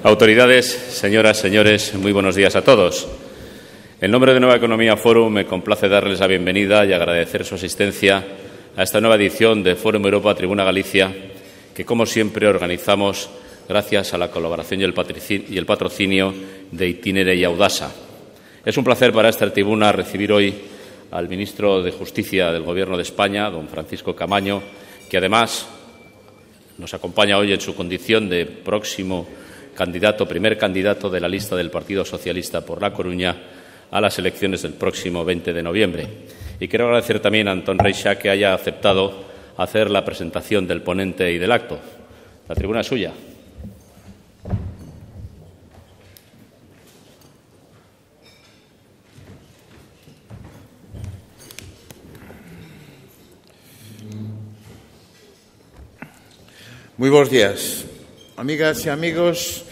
Autoridades, señoras, señores, muy buenos días a todos. En nombre de Nueva Economía Forum me complace darles la bienvenida y agradecer su asistencia a esta nueva edición de Forum Europa Tribuna Galicia, que, como siempre, organizamos gracias a la colaboración y el patrocinio de Itinere y Audasa. Es un placer para esta tribuna recibir hoy al ministro de Justicia del Gobierno de España, don Francisco Camaño, que además nos acompaña hoy en su condición de primer candidato de la lista del Partido Socialista por La Coruña a las elecciones del próximo 20 de noviembre. Y quiero agradecer también a Antón Reixa que haya aceptado hacer la presentación del ponente y del acto. La tribuna es suya. Moi bons días. Amigas e amigos,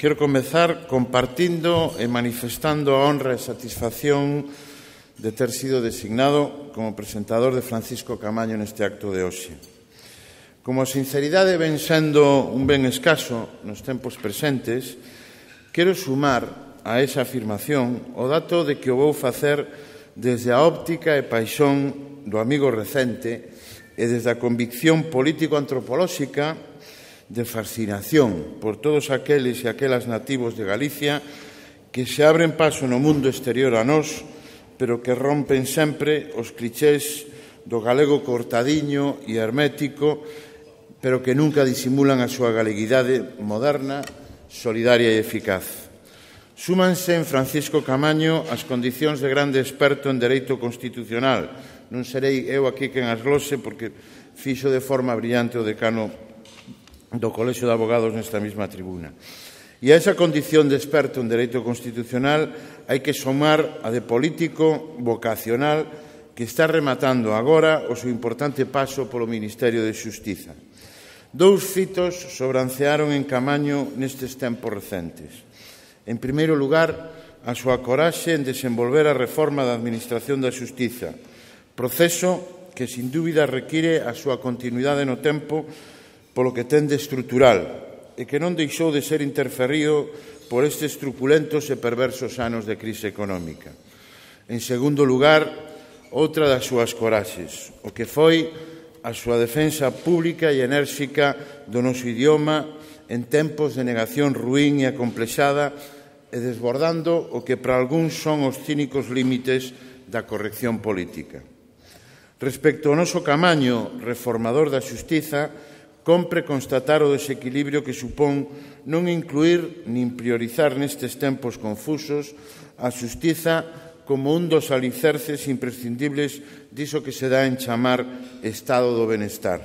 quero comezar compartindo e manifestando a honra e satisfacción de ter sido designado como presentador de Francisco Camaño neste acto de hoxe. Como a sinceridade ven sendo un ben escaso nos tempos presentes, quero sumar a esa afirmación o dato de que o vou facer desde a óptica e paixón do amigo recente e desde a convicción político-antropolóxica de fascinación por todos aqueles e aquelas nativos de Galicia que se abren paso no mundo exterior a nós, pero que rompen sempre os clichés do galego cortadiño e hermético, pero que nunca disimulan a súa galeguidade moderna, solidaria e eficaz. Súmanse en Francisco Camaño as condicións de grande experto en dereito constitucional. Non serei eu aquí quen as glose porque fixo de forma brillante o decano do Colexio de Abogados nesta mesma tribuna. E a esa condición de experto en dereito constitucional hai que sumar a de político vocacional que está rematando agora o seu importante paso polo Ministerio de Xustiza. Dous fitos sobrancearon en Camaño nestes tempos recentes. En primeiro lugar, a súa coraxe en desenvolver a reforma da Administración da Xustiza, proceso que, sin dúbida, require a súa continuidade no tempo polo que ten de estrutural e que non deixou de ser interferido por estes truculentos e perversos anos de crise económica. En segundo lugar, outra das súas coraxes, o que foi a súa defensa pública e enérxica do noso idioma en tempos de negación ruín e acomplexada e desbordando o que para algúns son os cínicos límites da corrección política. Respecto ao noso Camaño reformador da xustiza, compre constatar o desequilibrio que supón non incluir nin priorizar nestes tempos confusos a xustiza como un dos alicerces imprescindibles diso que se dá en chamar estado do benestar.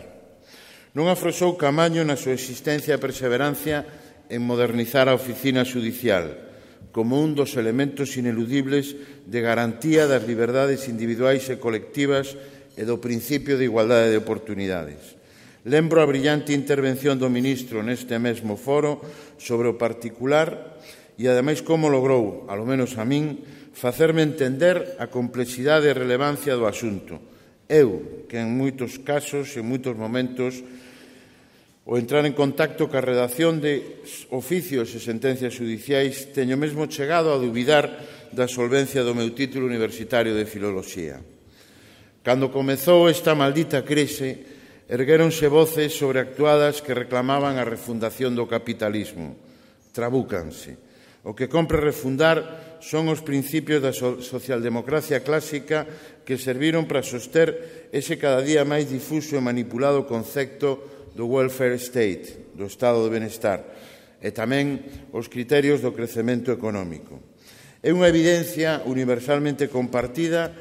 Non afrouxou Camaño na súa existencia e perseverancia en modernizar a oficina xudicial como un dos elementos ineludibles de garantía das liberdades individuais e colectivas e do principio de igualdade de oportunidades. Lembro a brillante intervención do ministro neste mesmo foro sobre o particular e, ademais, como logrou, alo menos a min, facerme entender a complexidade e relevancia do asunto. Eu, que en moitos casos, en moitos momentos, ao entrar en contacto ca redacción de oficios e sentencias judiciais, teño mesmo chegado a dubidar da solvencia do meu título universitario de Filoloxía. Cando comezou esta maldita crise, erguéronse voces sobreactuadas que reclamaban a refundación do capitalismo. Trabúcanse. O que compre refundar son os principios da socialdemocracia clásica que serviron para soster ese cada día máis difuso e manipulado concepto do welfare state, do estado de benestar, e tamén os criterios do crecemento económico. É unha evidencia universalmente compartida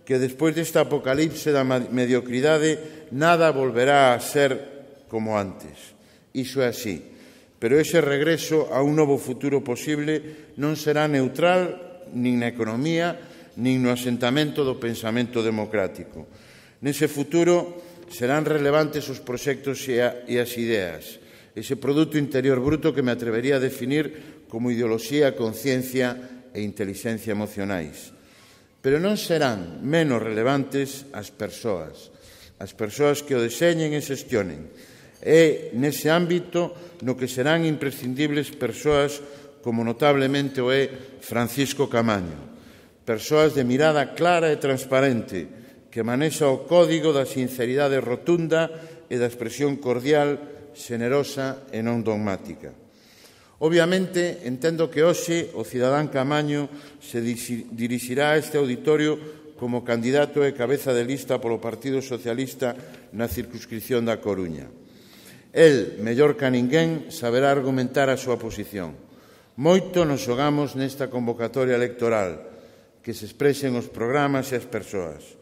que despois desta apocalipse da mediocridade nada volverá a ser como antes. Iso é así. Pero ese regreso a un novo futuro posible non será neutral nin na economía nin no asentamento do pensamento democrático. Nese futuro serán relevantes os proxectos e as ideas, ese produto interior bruto que me atrevería a definir como ideoloxía, conciencia e intelixencia emocionais. Pero non serán menos relevantes as persoas que o deseñen e xestionen. É nese ámbito no que serán imprescindibles persoas como notablemente o é Francisco Camaño, persoas de mirada clara e transparente, que manexa o código da sinceridade rotunda e da expresión cordial, xenerosa e non dogmática. Obviamente, entendo que hoxe o cidadán Camaño se dirixirá a este auditorio como candidato e cabeza de lista polo Partido Socialista na circunscripción da Coruña. El, mellor ca ninguén, saberá argumentar a súa posición. Moito nos xogamos nesta convocatoria electoral, que se expresen os programas e as persoas.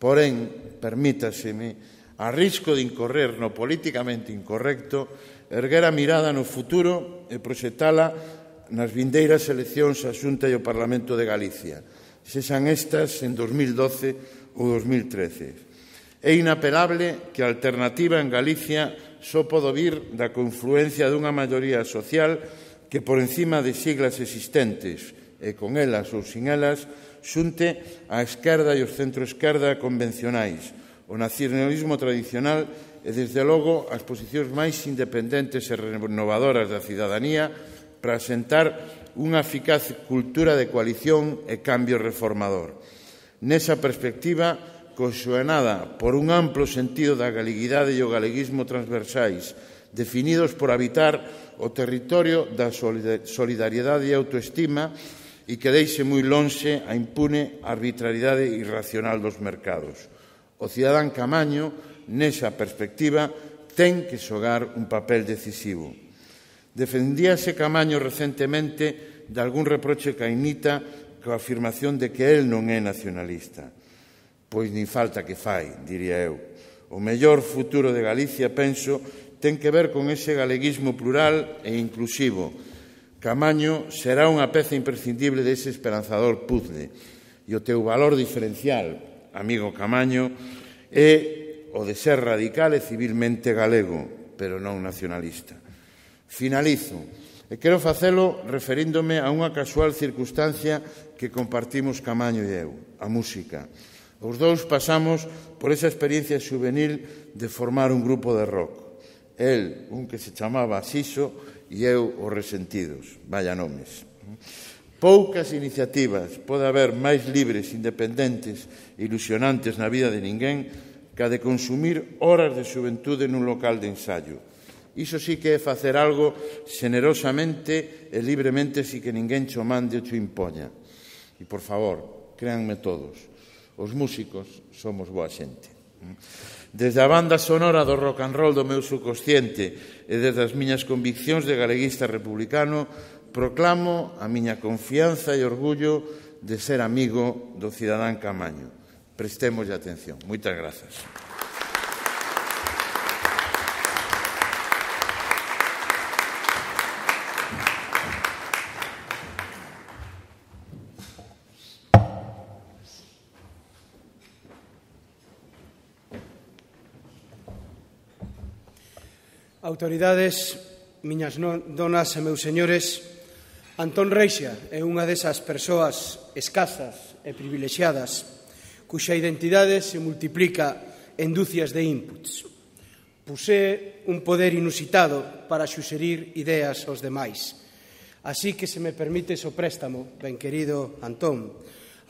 Porén, permítaseme, a risco de incorrer no políticamente incorrecto, erguer a mirada no futuro e proxetala nas vindeiras eleccións á Xunta e ao Parlamento de Galicia, sexan estas en 2012 ou 2013. É inapelable que a alternativa en Galicia só pode vir da confluencia dunha maioría social que, por encima de siglas existentes e con elas ou sin elas, xunte a esquerda e os centroesquerda convencionais, o nacionalismo tradicional e, desde logo, as posicións máis independentes e renovadoras da cidadanía para asentar unha eficaz cultura de coalición e cambio reformador. Nesa perspectiva, coxuenada por un amplo sentido da galeguidade e o galeguismo transversais, definidos por habitar o territorio da solidariedade e autoestima e que deixe moi lonxe a impune arbitrariedade irracional dos mercados. O cidadán Camaño, nesa perspectiva, ten que xogar un papel decisivo. Defendíase Camaño recentemente de algún reproche cainita coa afirmación de que el non é nacionalista. Pois nin falta que fai, diría eu. O mellor futuro de Galicia, penso, ten que ver con ese galeguismo plural e inclusivo. Camaño será unha peza imprescindible dese esperanzador puzzle. E o teu valor diferencial, amigo Camaño, é o de ser radical e civilmente galego, pero non nacionalista. Finalizo, e quero facelo referíndome a unha casual circunstancia que compartimos Camaño e eu, a música. Os dous pasamos por esa experiencia juvenil de formar un grupo de rock. El, un que se chamaba Siso, e eu, os Resentidos. Vaya nomes. Poucas iniciativas pode haber máis libres, independentes e ilusionantes na vida de ninguén que a de consumir horas de xuventude nun local de ensaio. Iso sí que é facer algo xenerosamente e libremente sin que ninguén cho mande ou cho impoña. E, por favor, créanme todos, os músicos somos boa xente. Desde a banda sonora do rock and roll do meu subconsciente e desde as miñas conviccións de galeguista republicano, proclamo a miña confianza e orgullo de ser amigo do cidadán Camaño. Prestémoslle atención. Moitas grazas. Autoridades, miñas donas e meus señores, Antón Reixa é unha desas persoas escasas e privilexiadas cuxa identidade se multiplica en dúcias de inputs. Posee un poder inusitado para xuxerir ideas aos demais. Así que, se me permites o préstamo, ben querido Antón,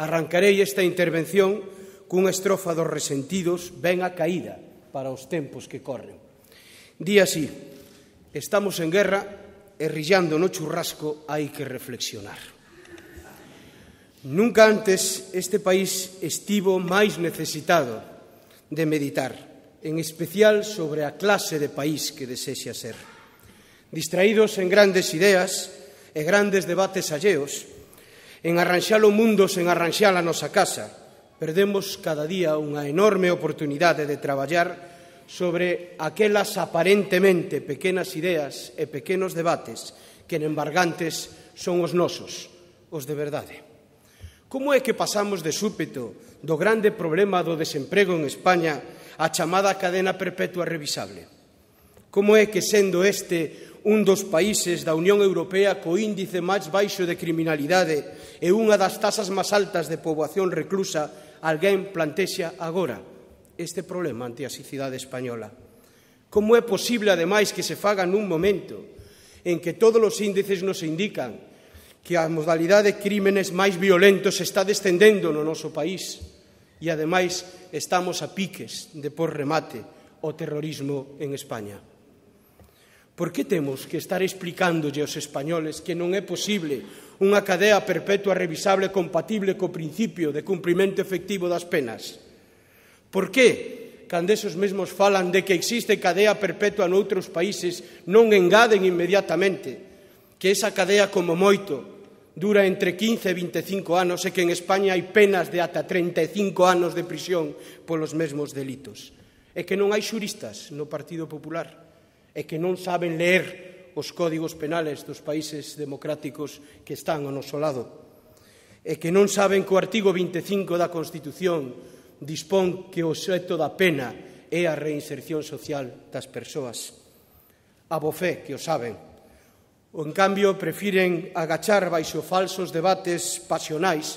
arrancarei esta intervención cunha estrofa dos Resentidos ben acaída para os tempos que corren. Di así: estamos en guerra e rillando no churrasco hai que reflexionar. Nunca antes este país estivo máis necesitado de meditar, en especial sobre a clase de país que desexa ser. Distraídos en grandes ideas e grandes debates alleos, en arranxar o mundo sen arranxar a nosa casa, perdemos cada día unha enorme oportunidade de traballar sobre aquelas aparentemente pequenas ideas e pequenos debates que en embargantes son os nosos, os de verdade. Como é que pasamos de súpeto do grande problema do desemprego en España á chamada cadena perpetua revisable? Como é que, sendo este un dos países da Unión Europea co índice máis baixo de criminalidade e unha das tasas máis altas de poboación reclusa, alguén plantexa agora este problema ante a sociedade española? Como é posible, ademais, que se faga nun momento en que todos os índices nos indican que a modalidade de crímenes máis violentos está descendendo no noso país e, ademais, estamos a piques de por remate o terrorismo en España? Por que temos que estar explicándolle aos españoles que non é posible unha cadea perpetua revisable compatible co principio de cumprimento efectivo das penas? Por que, cando esos mesmos falan de que existe cadea perpetua noutros países, non engaden inmediatamente que esa cadea, como moito, dura entre 15 e 25 anos e que en España hai penas de ata 35 anos de prisión polos mesmos delitos? É que non hai xuristas no Partido Popular, é que non saben ler os códigos penales dos países democráticos que están ao noso lado, é que non saben que o artigo 25 da Constitución dispón que o obxecto da pena é a reinserción social das persoas. A bofé que o saben. En cambio, prefiren agachar baixo falsos debates pasionais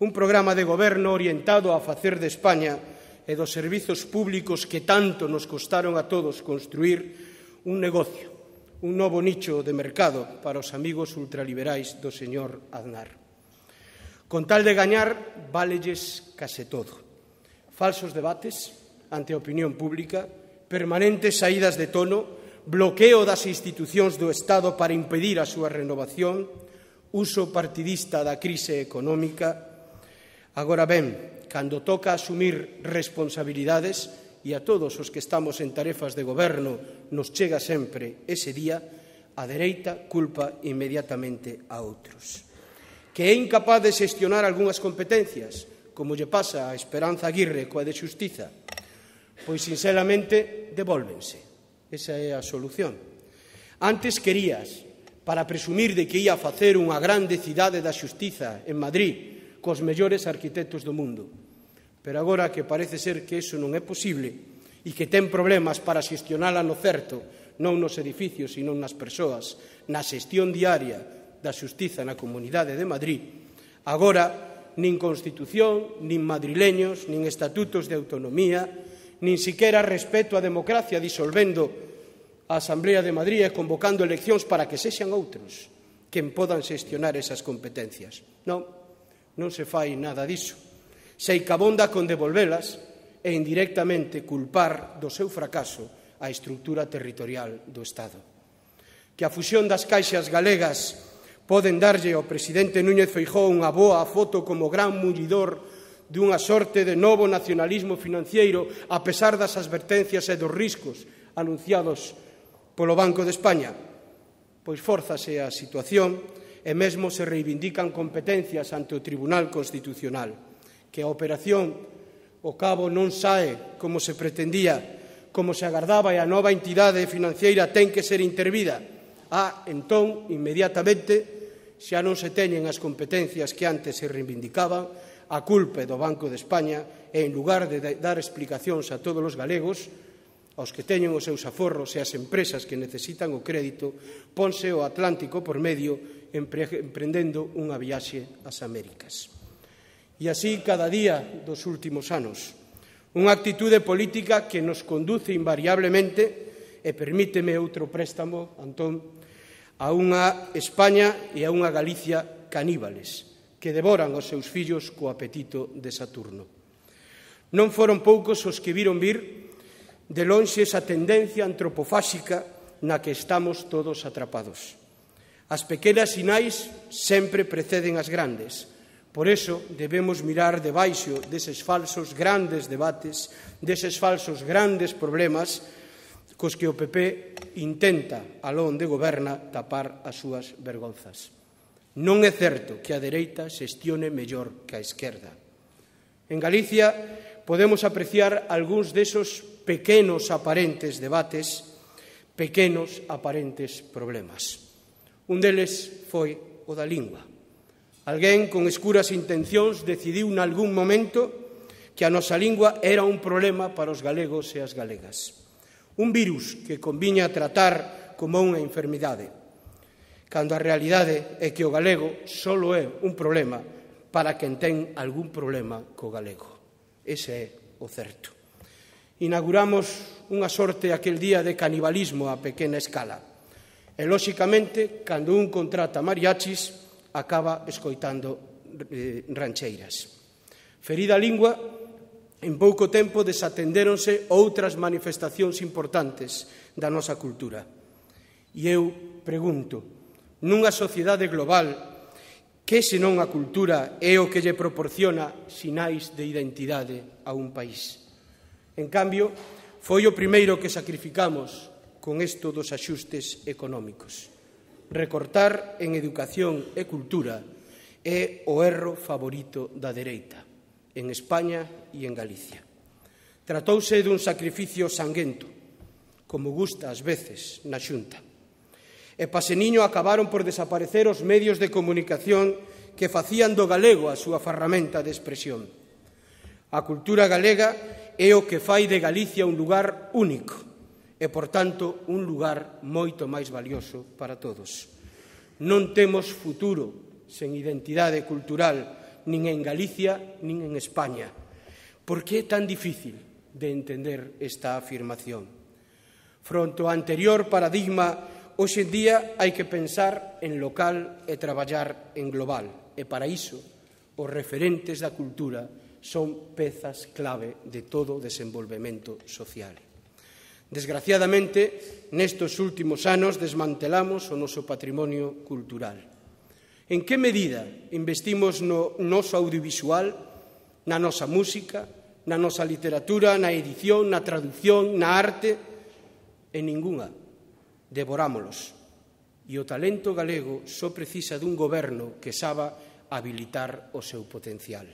un programa de goberno orientado a facer de España e dos servizos públicos que tanto nos costaron a todos construir un negocio, un novo nicho de mercado para os amigos ultraliberais do señor Aznar. Con tal de gañar, válelles case todo. Falsos debates ante a opinión pública, permanentes saídas de tono, bloqueo das institucións do Estado para impedir a súa renovación, uso partidista da crise económica. Agora ben, cando toca asumir responsabilidades, e a todos os que estamos en tarefas de goberno nos chega sempre ese día, a dereita culpa inmediatamente a outros. Que é incapaz de xestionar algunhas competencias, como lle pasa a Esperanza Aguirre coa de Xustiza, pois sinceramente devólvense. Esa é a solución. Antes querías, para presumir de que ia facer unha grande cidade da xustiza en Madrid, cos mellores arquitectos do mundo. Pero agora que parece ser que iso non é posible e que ten problemas para xestionala no certo, non nos edificios, sino nas persoas, na xestión diaria da xustiza na Comunidade de Madrid, agora nin Constitución, nin madrileños, nin estatutos de autonomía, nin siquera respeto á democracia disolvendo a Asamblea de Madrid e convocando eleccións para que sexan outros quen podan xestionar esas competencias. Non se fai nada diso. Seica-bonda con devolvelas e indirectamente culpar do seu fracaso a estrutura territorial do Estado. Que a fusión das caixas galegas poden darlle ao presidente Núñez Feijóo unha boa foto como gran mullidor dunha sorte de novo nacionalismo financiero a pesar das advertencias e dos riscos anunciados polo Banco de España? Pois fórzase a situación e mesmo se reivindican competencias ante o Tribunal Constitucional. Que a operación o cabo non sae como se pretendía, como se agardaba e a nova entidade financiera ten que ser intervida. Entón, inmediatamente, xa non se teñen as competencias que antes se reivindicaban, a culpa do Banco de España e, en lugar de dar explicacións a todos os galegos, aos que teñen os seus aforros e as empresas que necesitan o crédito, ponse o Atlántico por medio emprendendo unha viaxe ás Américas. E así cada día dos últimos anos. Unha actitude política que nos conduce invariablemente, e permíteme outro préstamo, Antón, a unha España e a unha Galicia caníbales, que devoran os seus fillos co apetito de Saturno. Non foron poucos os que viron vir de lonxe esa tendencia antropofáxica na que estamos todos atrapados. As pequenas sinais sempre preceden as grandes. Por eso debemos mirar debaixo deses falsos grandes debates, deses falsos grandes problemas cos que o PP intenta, aló onde goberna, tapar as súas vergonzas. Non é certo que a dereita xestione mellor que a esquerda. En Galicia podemos apreciar algúns desos pequenos aparentes debates, pequenos aparentes problemas. Un deles foi o da lingua. Alguén con escuras intencións decidiu nalgún momento que a nosa lingua era un problema para os galegos e as galegas. Un virus que conviña tratar como unha enfermidade, cando a realidade é que o galego só é un problema para quen ten algún problema co galego. Ese é o certo. Inauguramos unha sorte aquel día de canibalismo a pequena escala. E, lóxicamente, cando un contrata mariachis, acaba escoitando rancheiras. Ferida a lingua, en pouco tempo desatendéronse outras manifestacións importantes da nosa cultura. E eu pregunto, nunha sociedade global, que senón a cultura é o que lle proporciona sinais de identidade a un país? En cambio, foi o primeiro que sacrificamos con isto dos axustes económicos. Recortar en educación e cultura é o erro favorito da dereita, en España e en Galicia. Tratouse dun sacrificio sanguento, como gusta ás veces na Xunta. E paseniño acabaron por desaparecer os medios de comunicación que facían do galego a súa ferramenta de expresión. A cultura galega é o que fai de Galicia un lugar único e, por tanto, un lugar moito máis valioso para todos. Non temos futuro sen identidade cultural, nin en Galicia, nin en España. Por que é tan difícil de entender esta afirmación? Fronte ao anterior paradigma, hoxe en día hai que pensar en local e traballar en global. E para iso, os referentes da cultura son pezas clave de todo o desenvolvemento social. Desgraciadamente, nestes últimos anos desmantelamos o noso patrimonio cultural. En que medida investimos no noso audiovisual, na nosa música, na nosa literatura, na edición, na traducción, na arte? En ningunha. Devorámolos. E o talento galego só precisa dun goberno que saiba habilitar o seu potencial.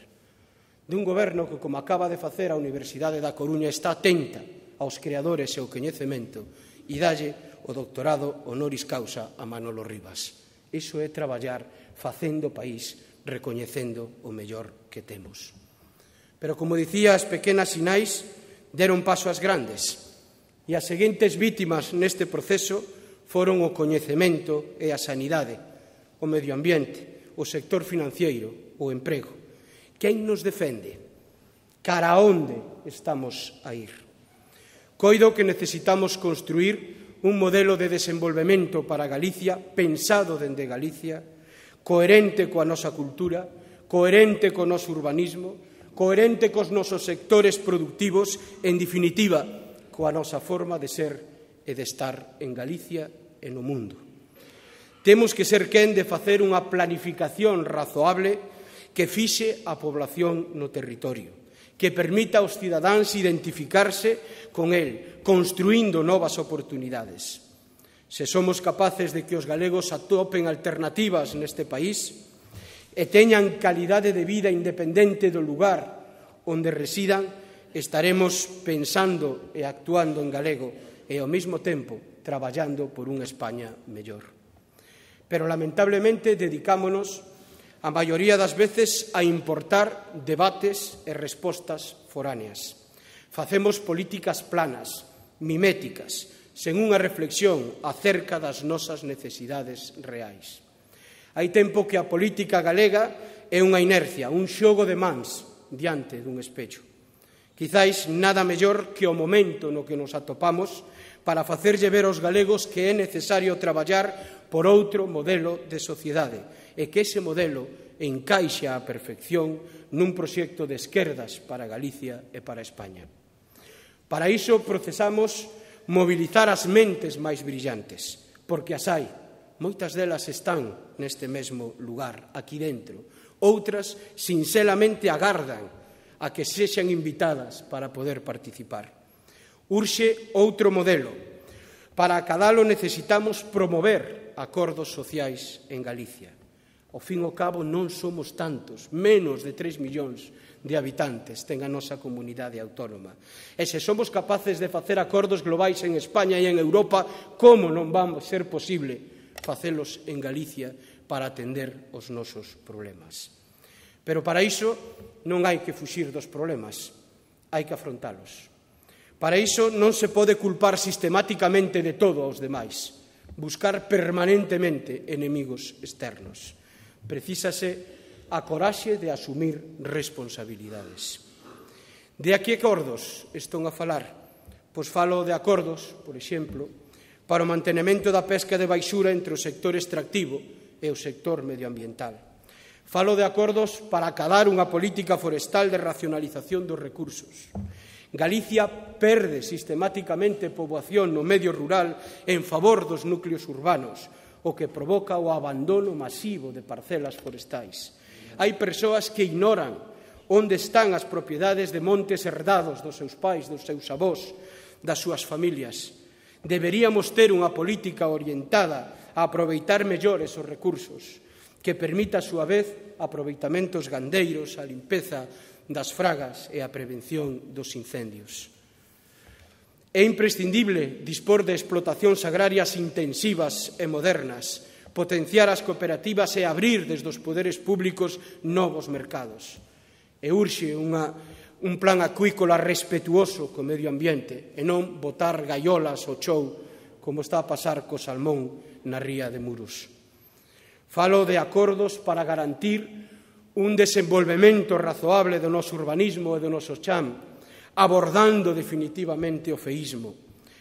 Dun goberno que, como acaba de facer a Universidade da Coruña, está atenta aos creadores e ao coñecemento e dalle o doctorado honoris causa a Manolo Rivas. Iso é traballar facendo país, recoñecendo o mellor que temos. Pero, como dicía, as pequenas sinais deron paso ás grandes, e as seguintes vítimas neste proceso foron o coñecemento e a sanidade, o medio ambiente, o sector financiero, o emprego. Quen nos defende? Cara a onde estamos a ir? Coido que necesitamos construir un modelo de desenvolvemento para Galicia pensado dende Galicia, coherente coa nosa cultura, coherente co noso urbanismo, coherente cos nosos sectores productivos, en definitiva, coa nosa forma de ser e de estar en Galicia e no mundo. Temos que ser quen de facer unha planificación razoable que fixe a población no territorio, que permita aos cidadáns identificarse con el, construindo novas oportunidades. Se somos capaces de que os galegos atopen alternativas neste país e teñan calidade de vida independente do lugar onde residan, estaremos pensando e actuando en galego e, ao mesmo tempo, traballando por unha España mellor. Pero, lamentablemente, dedicámonos a maioría das veces a importar debates e respostas foráneas. Facemos políticas planas, miméticas, sen unha reflexión acerca das nosas necesidades reais. Hai tempo que a política galega é unha inercia, un xogo de mans diante dun espello. Quizáis nada mellor que o momento no que nos atopamos para facerlle ver aos galegos que é necesario traballar por outro modelo de sociedade e que ese modelo encaixa á perfección nun proxecto de esquerdas para Galicia e para España. Para iso procesamos mobilizar as mentes máis brillantes, porque as hai. Moitas delas están neste mesmo lugar, aquí dentro. Outras, sinceramente, agardan a que sexan invitadas para poder participar. Urxe outro modelo. Para acadalo necesitamos promover acordos sociais en Galicia. Ao fin e ao cabo non somos tantos, menos de 3 millóns de habitantes ten a nosa comunidade autónoma. E se somos capaces de facer acordos globais en España e en Europa, como non vamos ser posible facelos en Galicia para atender os nosos problemas? Pero para iso non hai que fuxir dos problemas, hai que afrontalos. Para iso non se pode culpar sistemáticamente de todo aos demais, buscar permanentemente enemigos externos. Precísase a coraxe de asumir responsabilidades. De a que acordos estón a falar? Pois falo de acordos, por exemplo, para o mantenemento da pesca de baixura entre o sector extractivo e o sector medioambiental. Falo de acordos para acadar unha política forestal de racionalización dos recursos. Galicia perde sistemáticamente poboación no medio rural en favor dos núcleos urbanos, o que provoca o abandono masivo de parcelas forestais. Hai persoas que ignoran onde están as propiedades de montes herdados dos seus pais, dos seus avós, das súas familias. Deberíamos ter unha política orientada a aproveitar mellor esos recursos, que permita, a súa vez, aproveitamentos gandeiros, a limpeza das fragas e a prevención dos incendios. É imprescindible dispor de explotacións agrarias intensivas e modernas, potenciar as cooperativas e abrir desde os poderes públicos novos mercados. E urxe un plan acuícola respetuoso co medio ambiente e non botar gaiolas ao chou como está a pasar co salmón na ría de Muros. Falo de acordos para garantir un desenvolvemento razoable do noso urbanismo e do noso chan, abordando definitivamente o feísmo.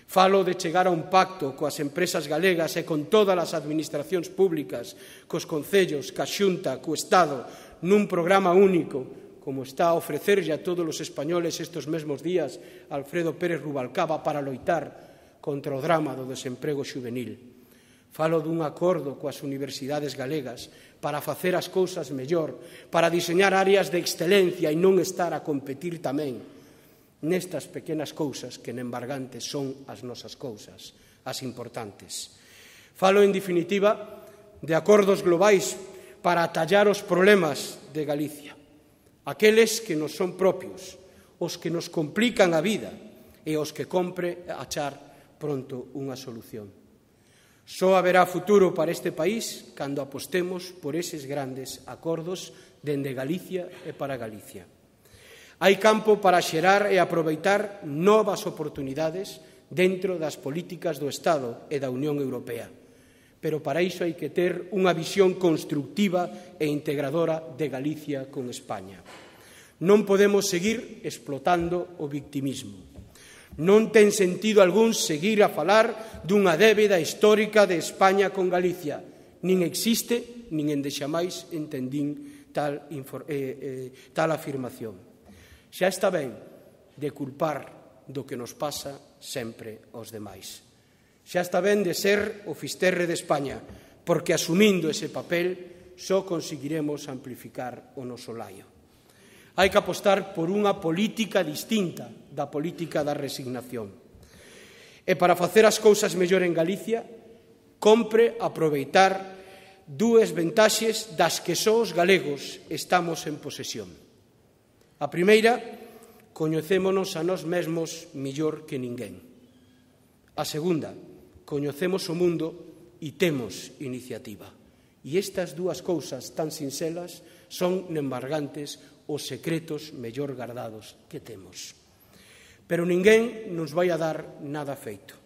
Falo de chegar a un pacto coas empresas galegas e con todas as administracións públicas, cos concellos, ca Xunta, co Estado, nun programa único, como está a ofrecerlle a todos os españoles estes mesmos días Alfredo Pérez Rubalcaba para loitar contra o drama do desemprego xuvenil. Falo dun acordo coas universidades galegas para facer as cousas mellor, para diseñar áreas de excelencia e non estar a competir tamén nestas pequenas cousas que en embargantes son as nosas cousas, as importantes. Falo, en definitiva, de acordos globais para atallar os problemas de Galicia, aqueles que nos son propios, os que nos complican a vida e os que compre achar pronto unha solución. Só haberá futuro para este país cando apostemos por eses grandes acordos dende Galicia e para Galicia. Hai campo para xerar e aproveitar novas oportunidades dentro das políticas do Estado e da Unión Europea. Pero para iso hai que ter unha visión constructiva e integradora de Galicia con España. Non podemos seguir explotando o victimismo. Non ten sentido algún seguir a falar dunha débeda histórica de España con Galicia. Nin existe, nin endexamais entendín tal afirmación. Xa está ben de culpar do que nos pasa sempre aos demais. Xa está ben de ser o fisterre de España, porque asumindo ese papel só conseguiremos amplificar o noso laio. Hai que apostar por unha política distinta da política da resignación. E para facer as cousas mellor en Galicia, compre aproveitar dúas ventaxes das que só os galegos estamos en posesión. A primeira, coñecémonos a nós mesmos mellor que ninguén. A segunda, coñecemos o mundo e temos iniciativa. E estas dúas cousas tan sinxelas son nembargantes os secretos mellor guardados que temos. Pero ninguén nos vai a dar nada feito.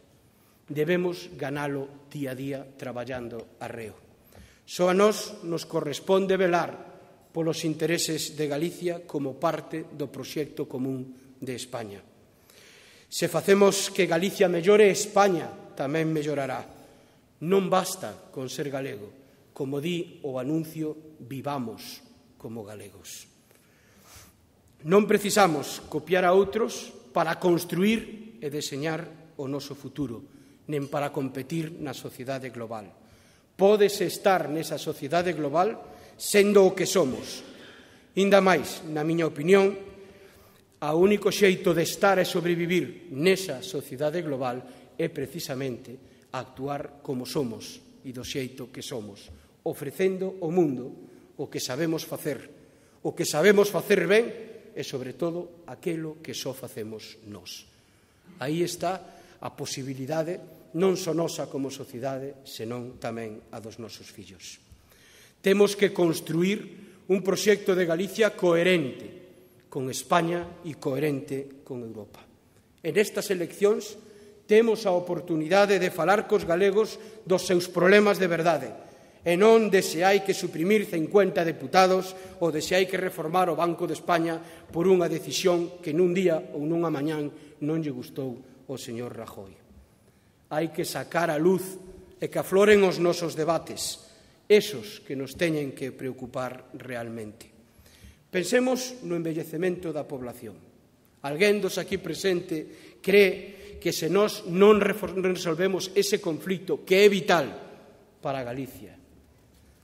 Debemos ganalo día a día traballando arreo. Só a nós nos corresponde velar polos intereses de Galicia como parte do proxecto común de España. Se facemos que Galicia mellore, España tamén mellorará. Non basta con ser galego. Como di o anuncio, vivamos como galegos. Non precisamos copiar a outros para construir e deseñar o noso futuro, nen para competir na sociedade global. Pódese estar nesa sociedade global sendo o que somos. Inda máis, na miña opinión, o único xeito de estar e sobrevivir nesa sociedade global é precisamente actuar como somos e do xeito que somos, ofrecendo ao mundo o que sabemos facer ben e, sobre todo, aquilo que só facemos nós. Aí está a posibilidade non só nosa como sociedade, senón tamén a dos nosos fillos. Temos que construir un proxecto de Galicia coherente con España e coherente con Europa. En estas eleccións temos a oportunidade de falar cos galegos dos seus problemas de verdade e non de se hai que suprimir 50 deputados ou de se hai que reformar o Banco de España por unha decisión que nun día ou nunha mañán non lle gustou ao señor Rajoy. Hai que sacar a luz e que afloren os nosos debates, esos que nos teñen que preocupar realmente. Pensemos no envellecemento da población. Alguén dos aquí presente cree que se nós non resolvemos ese conflito que é vital para Galicia,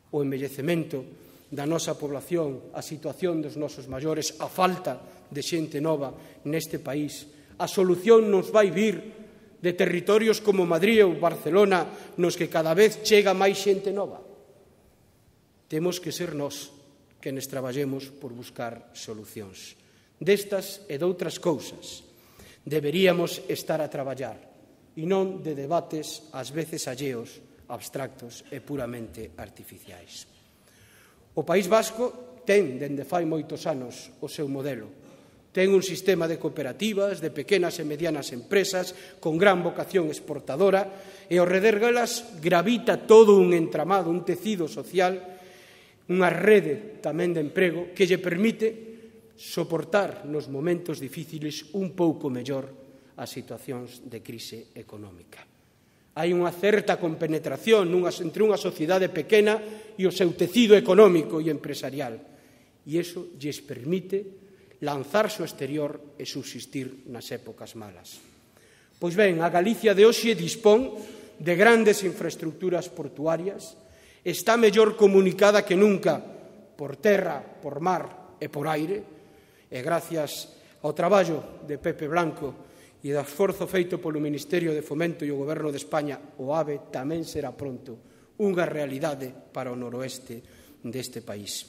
o envellecemento da nosa población, a situación dos nosos maiores, a falta de xente nova neste país, a solución nos vai vir de territorios como Madrid ou Barcelona, nos que cada vez chega máis xente nova. Temos que ser nós quenes traballemos por buscar solucións. Destas e doutras cousas deberíamos estar a traballar e non de debates ás veces alleos, abstractos e puramente artificiais. O País Vasco ten, dende fai moitos anos, o seu modelo. Ten un sistema de cooperativas, de pequenas e medianas empresas, con gran vocación exportadora, e ao redor delas gravita todo un entramado, un tecido social, unha rede tamén de emprego que lle permite soportar nos momentos difíciles un pouco mellor as situacións de crise económica. Hai unha certa compenetración entre unha sociedade pequena e o seu tecido económico e empresarial, e iso lles permite lanzarse ao exterior e subsistir nas épocas malas. Pois ben, a Galicia de hoxe dispón de grandes infraestructuras portuarias, está mellor comunicada que nunca por terra, por mar e por aire, e gracias ao traballo de Pepe Blanco e do esforzo feito polo Ministerio de Fomento e o Goberno de España, o AVE tamén será pronto unha realidade para o noroeste deste país.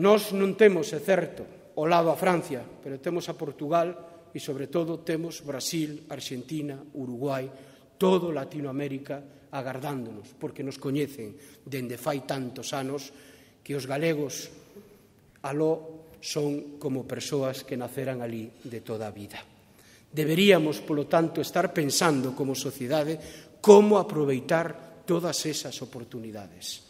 Nós non temos, é certo, ao lado a Francia, pero temos a Portugal e, sobre todo, temos Brasil, Argentina, Uruguai, todo Latinoamérica agardándonos, porque nos coñecen dende fai tantos anos que os galegos aló son como persoas que naceran ali de toda a vida. Deberíamos, polo tanto, estar pensando como sociedade como aproveitar todas esas oportunidades,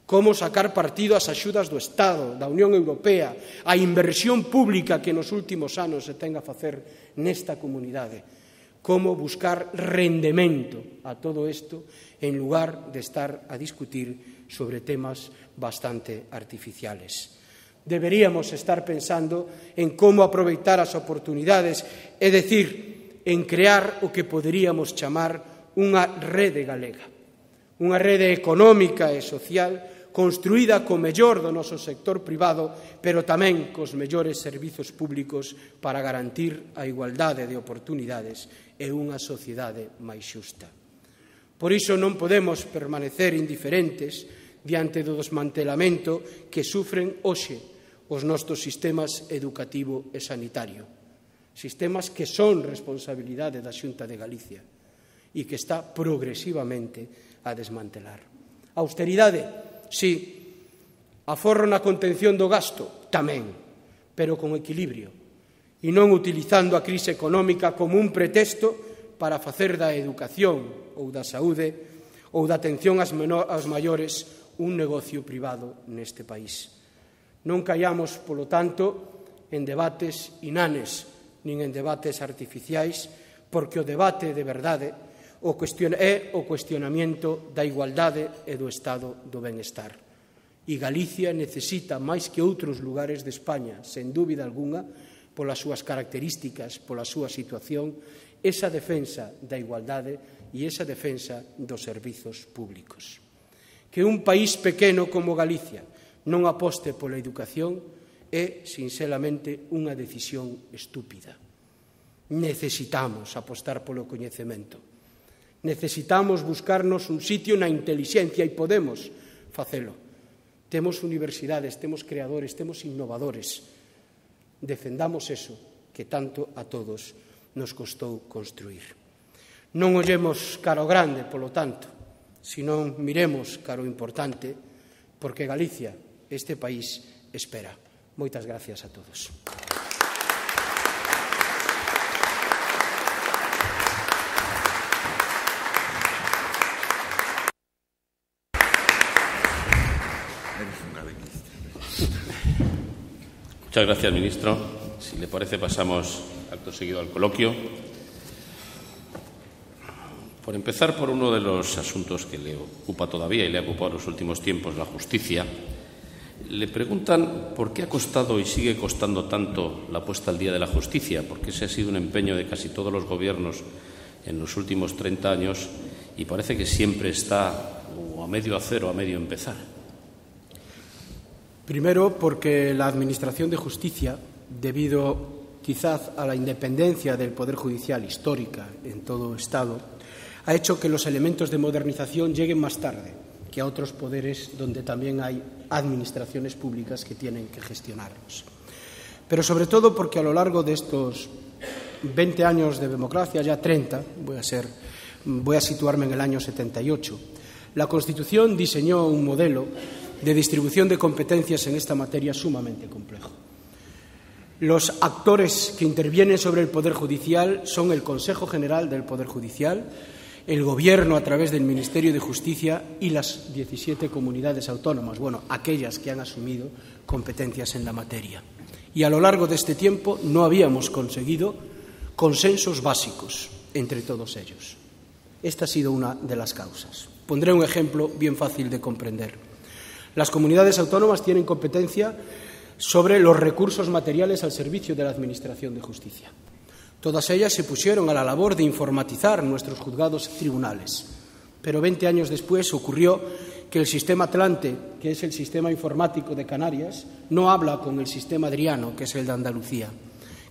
como sacar partido ás axudas do Estado, da Unión Europea, a inversión pública que nos últimos anos se ten a facer nesta comunidade, como buscar rendemento a todo isto en lugar de estar a discutir sobre temas bastante artificiales. Deberíamos estar pensando en como aproveitar as oportunidades, é dicir, en crear o que poderíamos chamar unha rede galega, unha rede económica e social construída co mellor do noso sector privado, pero tamén cos mellores servizos públicos para garantir a igualdade de oportunidades e unha sociedade máis xusta. Por iso non podemos permanecer indiferentes diante do desmantelamento que sufren hoxe os nosos sistemas educativo e sanitario, sistemas que son responsabilidade da Xunta de Galicia e que está progresivamente a desmantelar. Austeridade, sí. Aforro na contención do gasto, tamén, pero con equilibrio, e non utilizando a crise económica como un pretexto para facer da educación ou da saúde ou da atención aos maiores un negocio privado neste país. Non caiamos, polo tanto, en debates inanes, nin en debates artificiais, porque o debate de verdade é o cuestionamento da igualdade e do estado do benestar. E Galicia necesita, máis que outros lugares de España, sen dúbida algunha, polas súas características, pola súa situación, esa defensa da igualdade e esa defensa dos servizos públicos. Que un país pequeno como Galicia non aposte pola educación é, sinceramente, unha decisión estúpida. Necesitamos apostar polo coñecemento. Necesitamos buscarnos un sitio na intelixencia e podemos facelo. Temos universidades, temos creadores, temos innovadores. Defendamos eso que tanto a todos nos costou construir. Non ollemos cara ao grande, polo tanto, senón miremos cara ao importante, porque Galicia, este país, espera. Moitas gracias a todos. Muchas gracias, ministro. Si le parece, pasamos acto seguido al coloquio. Por empezar por uno de los asuntos que le ocupa todavía y le ha ocupado en los últimos tiempos, la justicia, le preguntan por qué ha costado y sigue costando tanto la puesta al día de la justicia, porque ese ha sido un empeño de casi todos los gobiernos en los últimos 30 años y parece que siempre está o a medio hacer o a medio empezar. Primero, porque la Administración de Justicia, debido quizás a la independencia del Poder Judicial histórica en todo Estado, ha hecho que los elementos de modernización lleguen más tarde que a otros poderes donde también hay administraciones públicas que tienen que gestionarlos. Pero sobre todo porque a lo largo de estos 20 años de democracia, ya 30, voy a situarme en el año 78, la Constitución diseñó un modelo de distribución de competencias en esta materia sumamente complejo. Los actores que intervienen sobre el Poder Judicial son el Consejo General del Poder Judicial, el Gobierno a través del Ministerio de Justicia y las 17 comunidades autónomas, aquellas que han asumido competencias en la materia. Y a lo largo de este tiempo no habíamos conseguido consensos básicos entre todos ellos. Esta ha sido una de las causas. Pondré un ejemplo bien fácil de comprender. Las comunidades autónomas tienen competencia sobre los recursos materiales al servicio de la Administración de Justicia. Todas ellas se pusieron a la labor de informatizar nuestros juzgados y tribunales. Pero 20 años después ocurrió que el sistema Atlante, que es el sistema informático de Canarias, no habla con el sistema Adriano, que es el de Andalucía.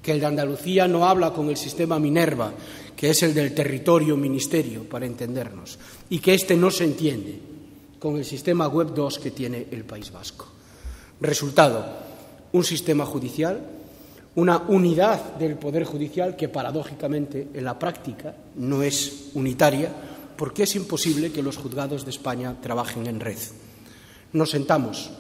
Que el de Andalucía no habla con el sistema Minerva, que es el del territorio ministerio, para entendernos. Y que este no se entiende con el sistema Web 2 que tiene el País Vasco. Resultado, un sistema judicial, una unidad del Poder Judicial que, paradójicamente, en la práctica no es unitaria, porque es imposible que los juzgados de España trabajen en red. Nos sentamos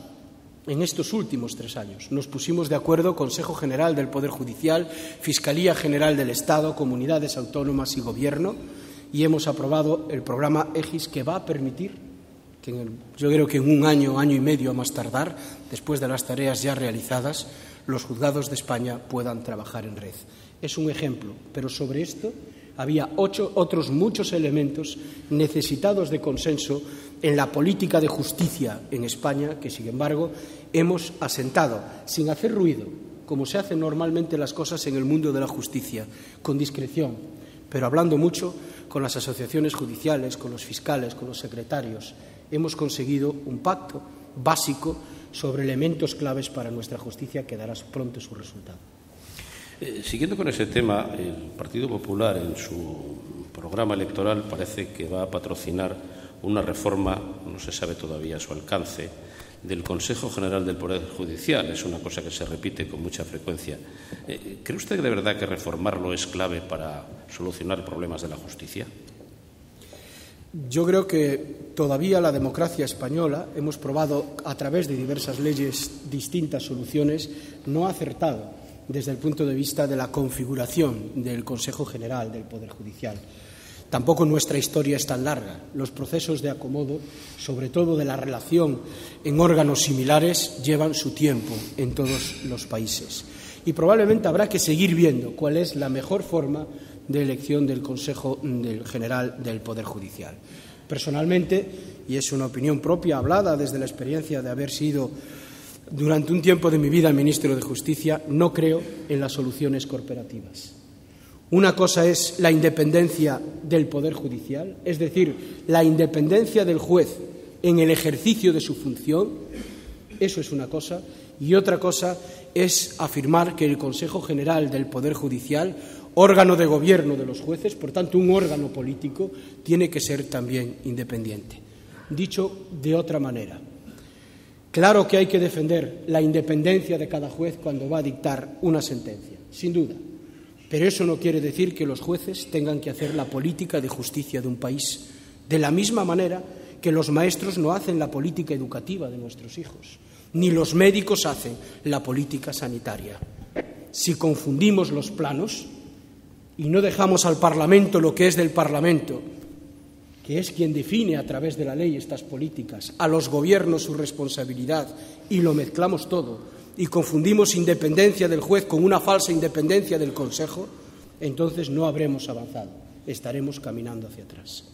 en estos últimos 3 años. Nos pusimos de acuerdo Consejo General del Poder Judicial, Fiscalía General del Estado, comunidades autónomas y Gobierno, y hemos aprobado el programa EGIS, que va a permitir que yo creo que en un año, año y medio a más tardar, después de las tareas ya realizadas, los juzgados de España puedan trabajar en red. Es un ejemplo, pero sobre esto había otros muchos elementos necesitados de consenso en la política de justicia en España que, sin embargo, hemos asentado sin hacer ruido, como se hacen normalmente las cosas en el mundo de la justicia, con discreción, pero hablando mucho con las asociaciones judiciales, con los fiscales, con los secretarios. Hemos conseguido un pacto básico sobre elementos claves para nuestra justicia que dará pronto su resultado. Siguiendo con ese tema, el Partido Popular en su programa electoral parece que va a patrocinar una reforma, no se sabe todavía su alcance, del Consejo General del Poder Judicial. Es una cosa que se repite con mucha frecuencia. ¿Cree usted de verdad que reformarlo es clave para solucionar problemas de la justicia? Yo creo que todavía la democracia española, hemos probado a través de diversas leyes distintas soluciones, no ha acertado desde el punto de vista de la configuración del Consejo General del Poder Judicial. Tampoco nuestra historia es tan larga. Los procesos de acomodo, sobre todo de la relación en órganos similares, llevan su tiempo en todos los países. Y probablemente habrá que seguir viendo cuál es la mejor forma de elección del Consejo General del Poder Judicial. Personalmente, y es una opinión propia, hablada desde la experiencia de haber sido durante un tiempo de mi vida ministro de Justicia, no creo en las soluciones corporativas. Una cosa es la independencia del Poder Judicial, es decir, la independencia del juez en el ejercicio de su función, eso es una cosa, y otra cosa es afirmar que el Consejo General del Poder Judicial, órgano de gobierno de los jueces, por tanto un órgano político, tiene que ser también independiente. Dicho de otra manera, claro que hay que defender la independencia de cada juez cuando va a dictar una sentencia, sin duda. Pero eso no quiere decir que los jueces tengan que hacer la política de justicia de un país, de la misma manera que los maestros no hacen la política educativa de nuestros hijos, ni los médicos hacen la política sanitaria. Si confundimos los planos y no dejamos al Parlamento lo que es del Parlamento, que es quien define a través de la ley estas políticas, a los gobiernos su responsabilidad, y lo mezclamos todo y confundimos independencia del juez con una falsa independencia del Consejo, entonces no habremos avanzado, estaremos caminando hacia atrás.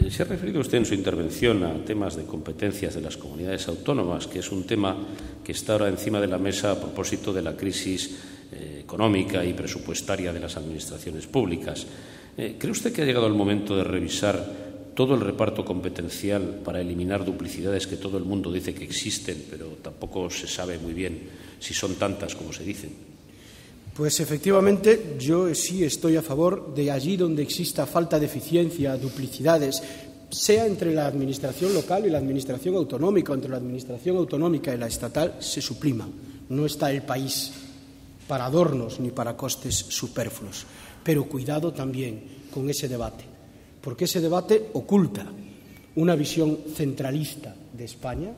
Se ha referido usted en su intervención a temas de competencias de las comunidades autónomas, que es un tema que está ahora encima de la mesa a propósito de la crisis económica y presupuestaria de las administraciones públicas. ¿Cree usted que ha llegado el momento de revisar todo el reparto competencial para eliminar duplicidades que todo el mundo dice que existen, pero tampoco se sabe muy bien si son tantas como se dicen? Pues efectivamente yo sí estoy a favor de allí donde exista falta de eficiencia, duplicidades, sea entre la administración local y la administración autonómica, o entre la administración autonómica y la estatal, se suprima. No está el país para adornos ni para costes superfluos. Pero cuidado también con ese debate, porque ese debate oculta una visión centralista de España,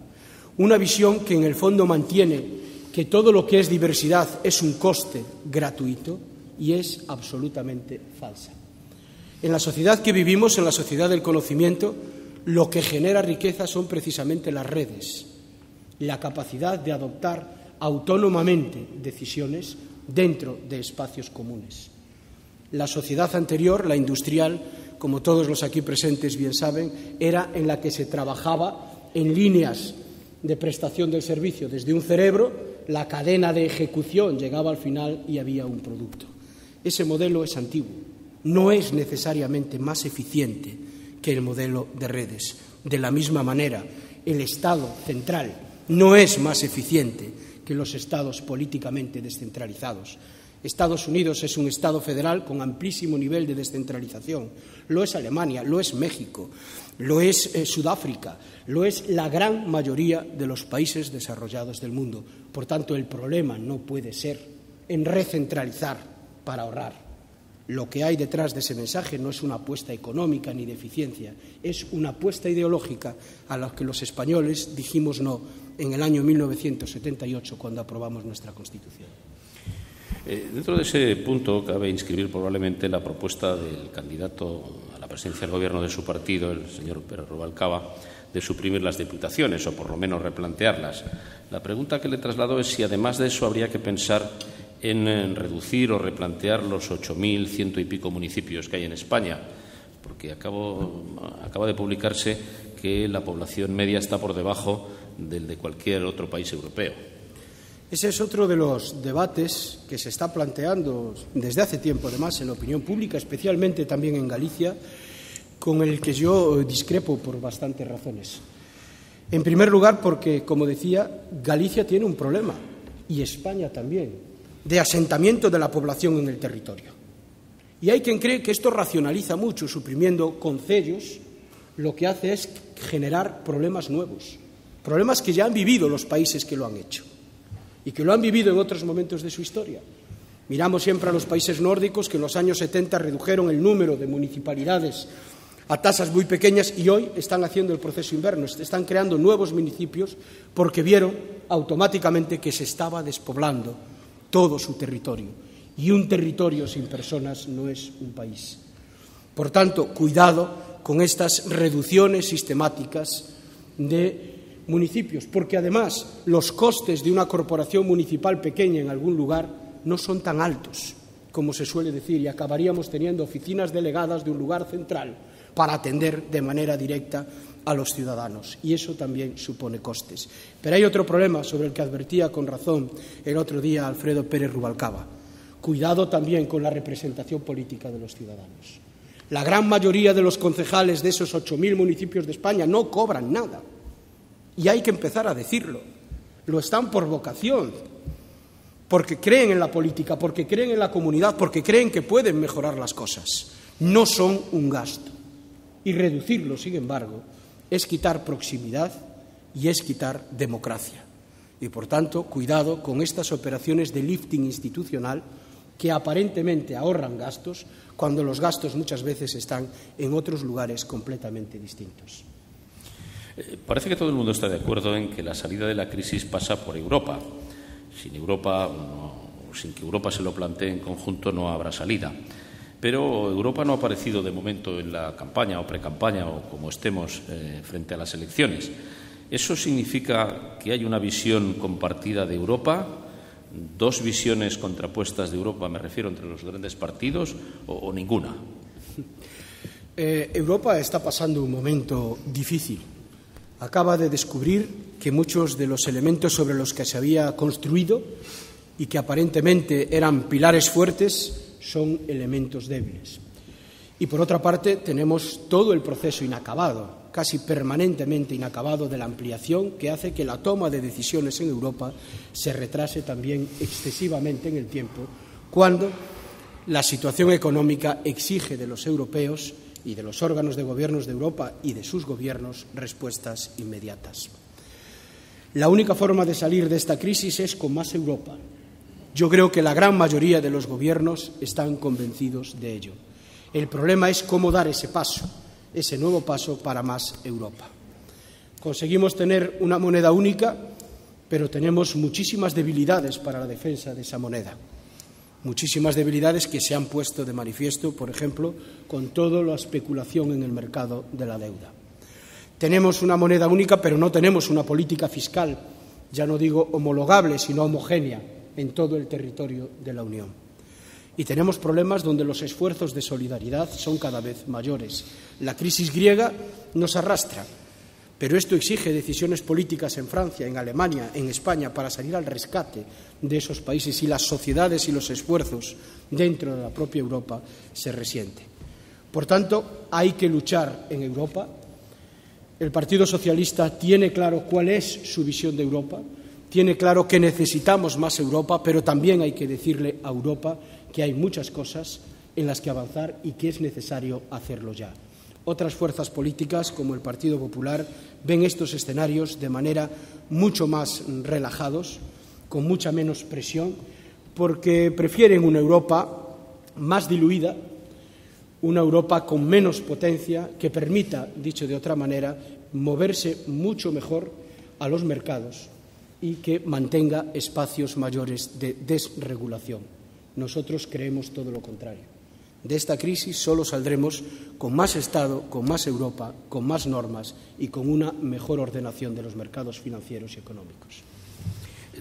una visión que en el fondo mantiene que todo lo que es diversidad es un coste gratuito y es absolutamente falsa. En la sociedad que vivimos, en la sociedad del conocimiento, lo que genera riqueza son precisamente las redes, la capacidad de adoptar autónomamente decisiones dentro de espacios comunes. La sociedad anterior, la industrial, como todos los aquí presentes bien saben, era en la que se trabajaba en líneas de prestación del servicio desde un cerebro, la cadena de ejecución llegaba al final y había un producto. Ese modelo es antiguo, no es necesariamente más eficiente que el modelo de redes. De la misma manera, el Estado central no es más eficiente que los estados políticamente descentralizados. Estados Unidos es un Estado federal con amplísimo nivel de descentralización. Lo es Alemania, lo es México, lo es Sudáfrica, lo es la gran mayoría de los países desarrollados del mundo. Por tanto, el problema no puede ser en recentralizar para ahorrar. Lo que hay detrás de ese mensaje no es una apuesta económica ni de eficiencia, es una apuesta ideológica a la que los españoles dijimos no en el año 1978 cuando aprobamos nuestra Constitución. Dentro de ese punto cabe inscribir probablemente la propuesta del candidato a la presidencia del Gobierno de su partido, el señor Pérez Rubalcaba, de suprimir las diputaciones o por lo menos replantearlas. La pregunta que le traslado es si además de eso habría que pensar en reducir o replantear los 8.100 y pico municipios que hay en España, porque acaba de publicarse que la población media está por debajo del de cualquier otro país europeo. Ese es otro de los debates que se está planteando desde hace tiempo, además, en la opinión pública, especialmente también en Galicia, con el que yo discrepo por bastantes razones. En primer lugar, porque, como decía, Galicia tiene un problema, y España también, de asentamiento de la población en el territorio. Y hay quien cree que esto racionaliza mucho, suprimiendo concellos, lo que hace es generar problemas nuevos, problemas que ya han vivido los países que lo han hecho y que lo han vivido en otros momentos de su historia. Miramos siempre a los países nórdicos que en los años 70 redujeron el número de municipalidades a tasas muy pequeñas y hoy están haciendo el proceso inverno, están creando nuevos municipios porque vieron automáticamente que se estaba despoblando todo su territorio. Y un territorio sin personas no es un país. Por tanto, cuidado con estas reducciones sistemáticas de municipios, porque además los costes de una corporación municipal pequeña en algún lugar no son tan altos como se suele decir y acabaríamos teniendo oficinas delegadas de un lugar central para atender de manera directa a los ciudadanos y eso también supone costes. Pero hay otro problema sobre el que advertía con razón el otro día Alfredo Pérez Rubalcaba. Cuidado también con la representación política de los ciudadanos. La gran mayoría de los concejales de esos 8.000 municipios de España no cobran nada. Y hay que empezar a decirlo. Lo están por vocación, porque creen en la política, porque creen en la comunidad, porque creen que pueden mejorar las cosas. No son un gasto. Y reducirlo, sin embargo, es quitar proximidad y es quitar democracia. Y, por tanto, cuidado con estas operaciones de lifting institucional que aparentemente ahorran gastos cuando los gastos muchas veces están en otros lugares completamente distintos. Parece que todo el mundo está de acuerdo en que la salida de la crisis pasa por Europa. Sin que Europa se lo plantee en conjunto no habrá salida. Pero Europa no ha aparecido de momento en la campaña o precampaña o como estemos frente a las elecciones. ¿Eso significa que hay una visión compartida de Europa? ¿Dos visiones contrapuestas de Europa, me refiero, entre los grandes partidos, o ninguna? Europa está pasando un momento difícil. Acaba de descubrir que muchos de los elementos sobre los que se había construido y que aparentemente eran pilares fuertes son elementos débiles. Y por otra parte tenemos todo el proceso inacabado, casi permanentemente inacabado, de la ampliación, que hace que la toma de decisiones en Europa se retrase también excesivamente en el tiempo, cuando la situación económica exige de los europeos y de los órganos de gobiernos de Europa y de sus gobiernos respuestas inmediatas. La única forma de salir de esta crisis es con más Europa. Yo creo que la gran mayoría de los gobiernos están convencidos de ello. El problema es cómo dar ese paso, ese nuevo paso para más Europa. Conseguimos tener una moneda única, pero tenemos muchísimas debilidades para la defensa de esa moneda. Muchísimas debilidades que se han puesto de manifiesto, por ejemplo, con toda la especulación en el mercado de la deuda. Tenemos una moneda única, pero no tenemos una política fiscal, ya no digo homologable, sino homogénea en todo el territorio de la Unión. Y tenemos problemas donde los esfuerzos de solidaridad son cada vez mayores. La crisis griega nos arrastra, pero esto exige decisiones políticas en Francia, en Alemania, en España, para salir al rescate de esos países, y las sociedades y los esfuerzos dentro de la propia Europa se resienten. Por tanto, hay que luchar en Europa. El Partido Socialista tiene claro cuál es su visión de Europa, tiene claro que necesitamos más Europa, pero también hay que decirle a Europa que hay muchas cosas en las que avanzar y que es necesario hacerlo ya. Otras fuerzas políticas, como el Partido Popular, ven estos escenarios de manera mucho más relajados, con mucha menos presión, porque prefieren una Europa más diluida, una Europa con menos potencia, que permita, dicho de otra manera, moverse mucho mejor a los mercados y que mantenga espacios mayores de desregulación. Nosotros creemos todo lo contrario. De esta crisis solo saldremos con más Estado, con más Europa, con más normas y con una mejor ordenación de los mercados financieros y económicos.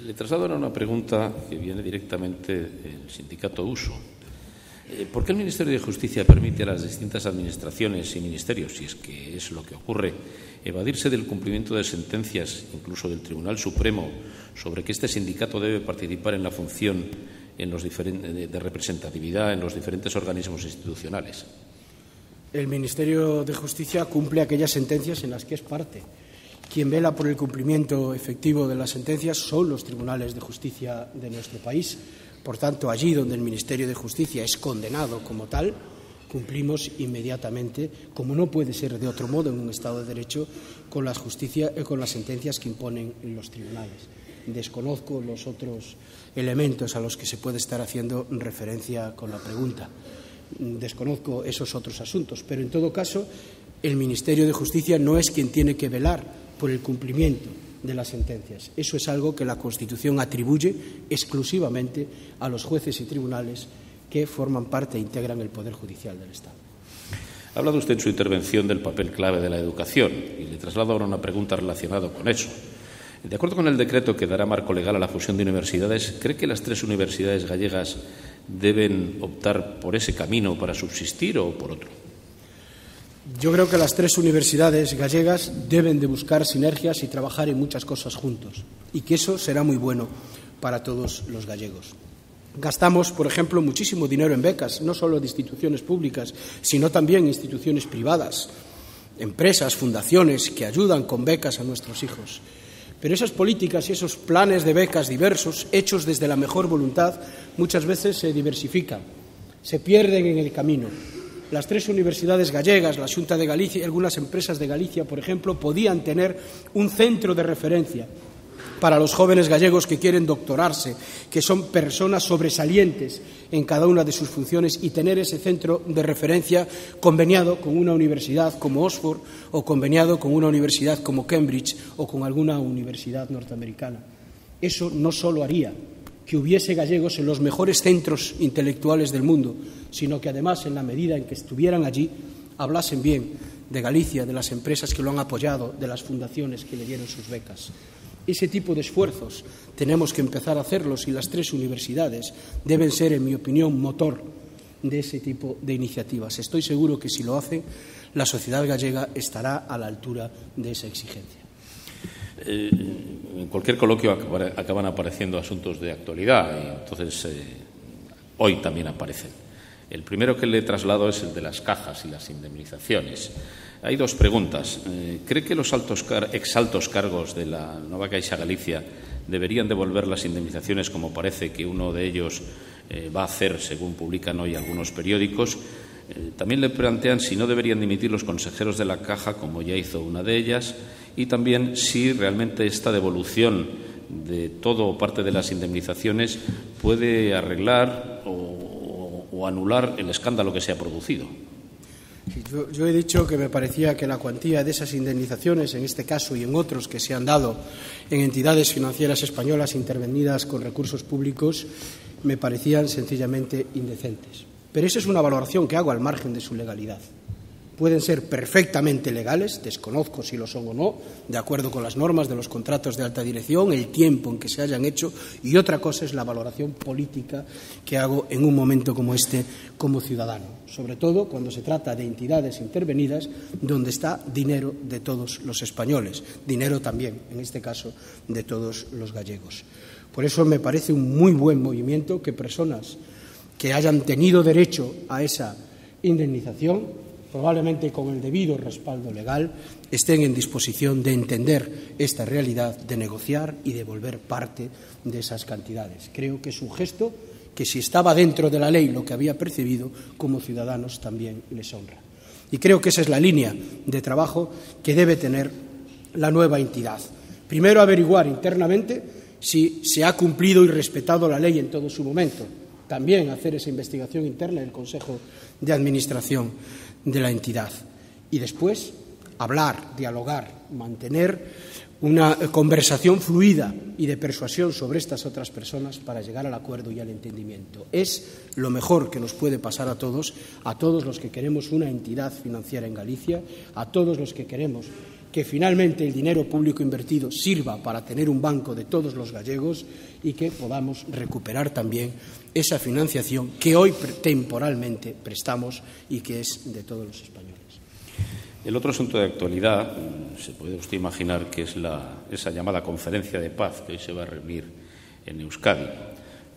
Le traslado ahora una pregunta que viene directamente del sindicato USO. ¿Por qué el Ministerio de Justicia permite a las distintas administraciones y ministerios, si es que es lo que ocurre, evadirse del cumplimiento de sentencias, incluso del Tribunal Supremo, sobre que este sindicato debe participar en la función de representatividad en los diferentes organismos institucionales? El Ministerio de Justicia cumple aquellas sentencias en las que es parte. Quien vela por el cumplimiento efectivo de las sentencias son los tribunales de justicia de nuestro país. Por tanto, allí donde el Ministerio de Justicia es condenado como tal, cumplimos inmediatamente, como no puede ser de otro modo en un Estado de Derecho, con las sentencias que imponen los tribunales. Desconozco los otros elementos a los que se puede estar haciendo referencia con la pregunta. Desconozco esos otros asuntos, pero en todo caso el Ministerio de Justicia no es quien tiene que velar por el cumplimiento de las sentencias. Eso es algo que la Constitución atribuye exclusivamente a los jueces y tribunales que forman parte e integran el Poder Judicial del Estado. Ha hablado usted en su intervención del papel clave de la educación y le traslado ahora una pregunta relacionada con eso. De acuerdo con el decreto que dará marco legal a la fusión de universidades, ¿cree que las 3 universidades gallegas deben optar por ese camino para subsistir o por otro? Yo creo que las 3 universidades gallegas deben de buscar sinergias y trabajar en muchas cosas juntos, y que eso será muy bueno para todos los gallegos. Gastamos, por ejemplo, muchísimo dinero en becas, no solo de instituciones públicas, sino también instituciones privadas, empresas, fundaciones que ayudan con becas a nuestros hijos. Pero esas políticas y esos planes de becas diversos, hechos desde la mejor voluntad, muchas veces se diversifican, se pierden en el camino. Las 3 universidades gallegas, la Xunta de Galicia y algunas empresas de Galicia, por ejemplo, podían tener un centro de referencia para los jóvenes gallegos que quieren doctorarse, que son personas sobresalientes en cada una de sus funciones, y tener ese centro de referencia conveniado con una universidad como Oxford o conveniado con una universidad como Cambridge o con alguna universidad norteamericana. Eso no solo haría que hubiese gallegos en los mejores centros intelectuales del mundo, sino que además, en la medida en que estuvieran allí, hablasen bien de Galicia, de las empresas que lo han apoyado, de las fundaciones que le dieron sus becas. Ese tipo de esfuerzos tenemos que empezar a hacerlos y las 3 universidades deben ser, en mi opinión, motor de ese tipo de iniciativas. Estoy seguro que si lo hacen, la sociedad gallega estará a la altura de esa exigencia. En cualquier coloquio acaban apareciendo asuntos de actualidad y entonces hoy también aparecen. El primero que le traslado es el de las cajas y las indemnizaciones. Hay 2 preguntas. ¿Cree que los exaltos cargos de la Nova Caixa Galicia deberían devolver las indemnizaciones como parece que uno de ellos va a hacer, según publican hoy algunos periódicos? También le plantean si no deberían dimitir los consejeros de la Caja, como ya hizo una de ellas, y también si realmente esta devolución de todo o parte de las indemnizaciones puede arreglar o anular el escándalo que se ha producido. Yo he dicho que me parecía que la cuantía de esas indemnizaciones, en este caso y en otros que se han dado en entidades financieras españolas intervenidas con recursos públicos, me parecían sencillamente indecentes. Pero esa es una valoración que hago al margen de su legalidad. Pueden ser perfectamente legales, desconozco si lo son o no, de acuerdo con las normas de los contratos de alta dirección, el tiempo en que se hayan hecho, y otra cosa es la valoración política que hago en un momento como este como ciudadano, sobre todo cuando se trata de entidades intervenidas donde está dinero de todos los españoles, dinero también, en este caso, de todos los gallegos. Por eso me parece un muy buen movimiento que personas que hayan tenido derecho a esa indemnización, probablemente con el debido respaldo legal, estén en disposición de entender esta realidad, de negociar y devolver parte de esas cantidades. Creo que es un gesto que, si estaba dentro de la ley lo que había percibido, como ciudadanos también les honra. Y creo que esa es la línea de trabajo que debe tener la nueva entidad. Primero, averiguar internamente si se ha cumplido y respetado la ley en todo su momento. También hacer esa investigación interna del Consejo de Administración de la entidad. Y después hablar, dialogar, mantener una conversación fluida y de persuasión sobre estas otras personas para llegar al acuerdo y al entendimiento. Es lo mejor que nos puede pasar a todos los que queremos una entidad financiera en Galicia, a todos los que queremos que finalmente el dinero público invertido sirva para tener un banco de todos los gallegos y que podamos recuperar también esa financiación que hoy temporalmente prestamos y que es de todos los españoles. El otro asunto de actualidad, se puede usted imaginar que es esa llamada conferencia de paz que hoy se va a reunir en Euskadi.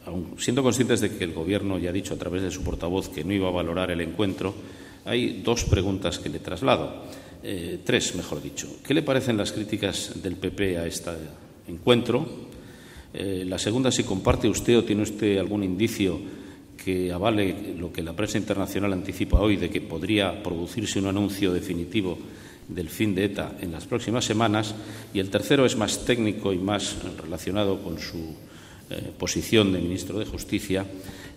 Aun siendo conscientes de que el Gobierno ya ha dicho a través de su portavoz que no iba a valorar el encuentro, hay 2 preguntas que le traslado. 3, mejor dicho. ¿Qué le parecen las críticas del PP a este encuentro? La segunda, si comparte usted o tiene usted algún indicio que avale lo que la prensa internacional anticipa hoy de que podría producirse un anuncio definitivo del fin de ETA en las próximas semanas. Y el tercero es más técnico y más relacionado con su posición de ministro de Justicia.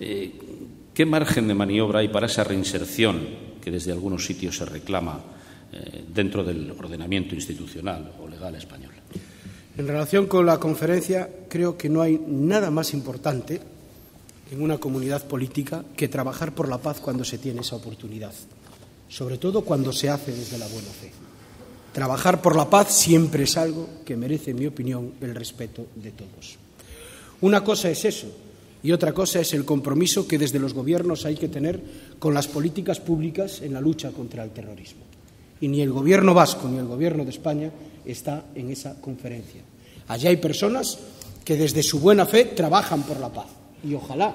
¿Qué margen de maniobra hay para esa reinserción que desde algunos sitios se reclama dentro del ordenamiento institucional o legal español? En relación con la conferencia, creo que no hay nada más importante en una comunidad política que trabajar por la paz cuando se tiene esa oportunidad, sobre todo cuando se hace desde la buena fe. Trabajar por la paz siempre es algo que merece, en mi opinión, el respeto de todos. Una cosa es eso y otra cosa es el compromiso que desde los gobiernos hay que tener con las políticas públicas en la lucha contra el terrorismo. Y ni el Gobierno vasco ni el Gobierno de España está en esa conferencia. Allí hay personas que desde su buena fe trabajan por la paz y ojalá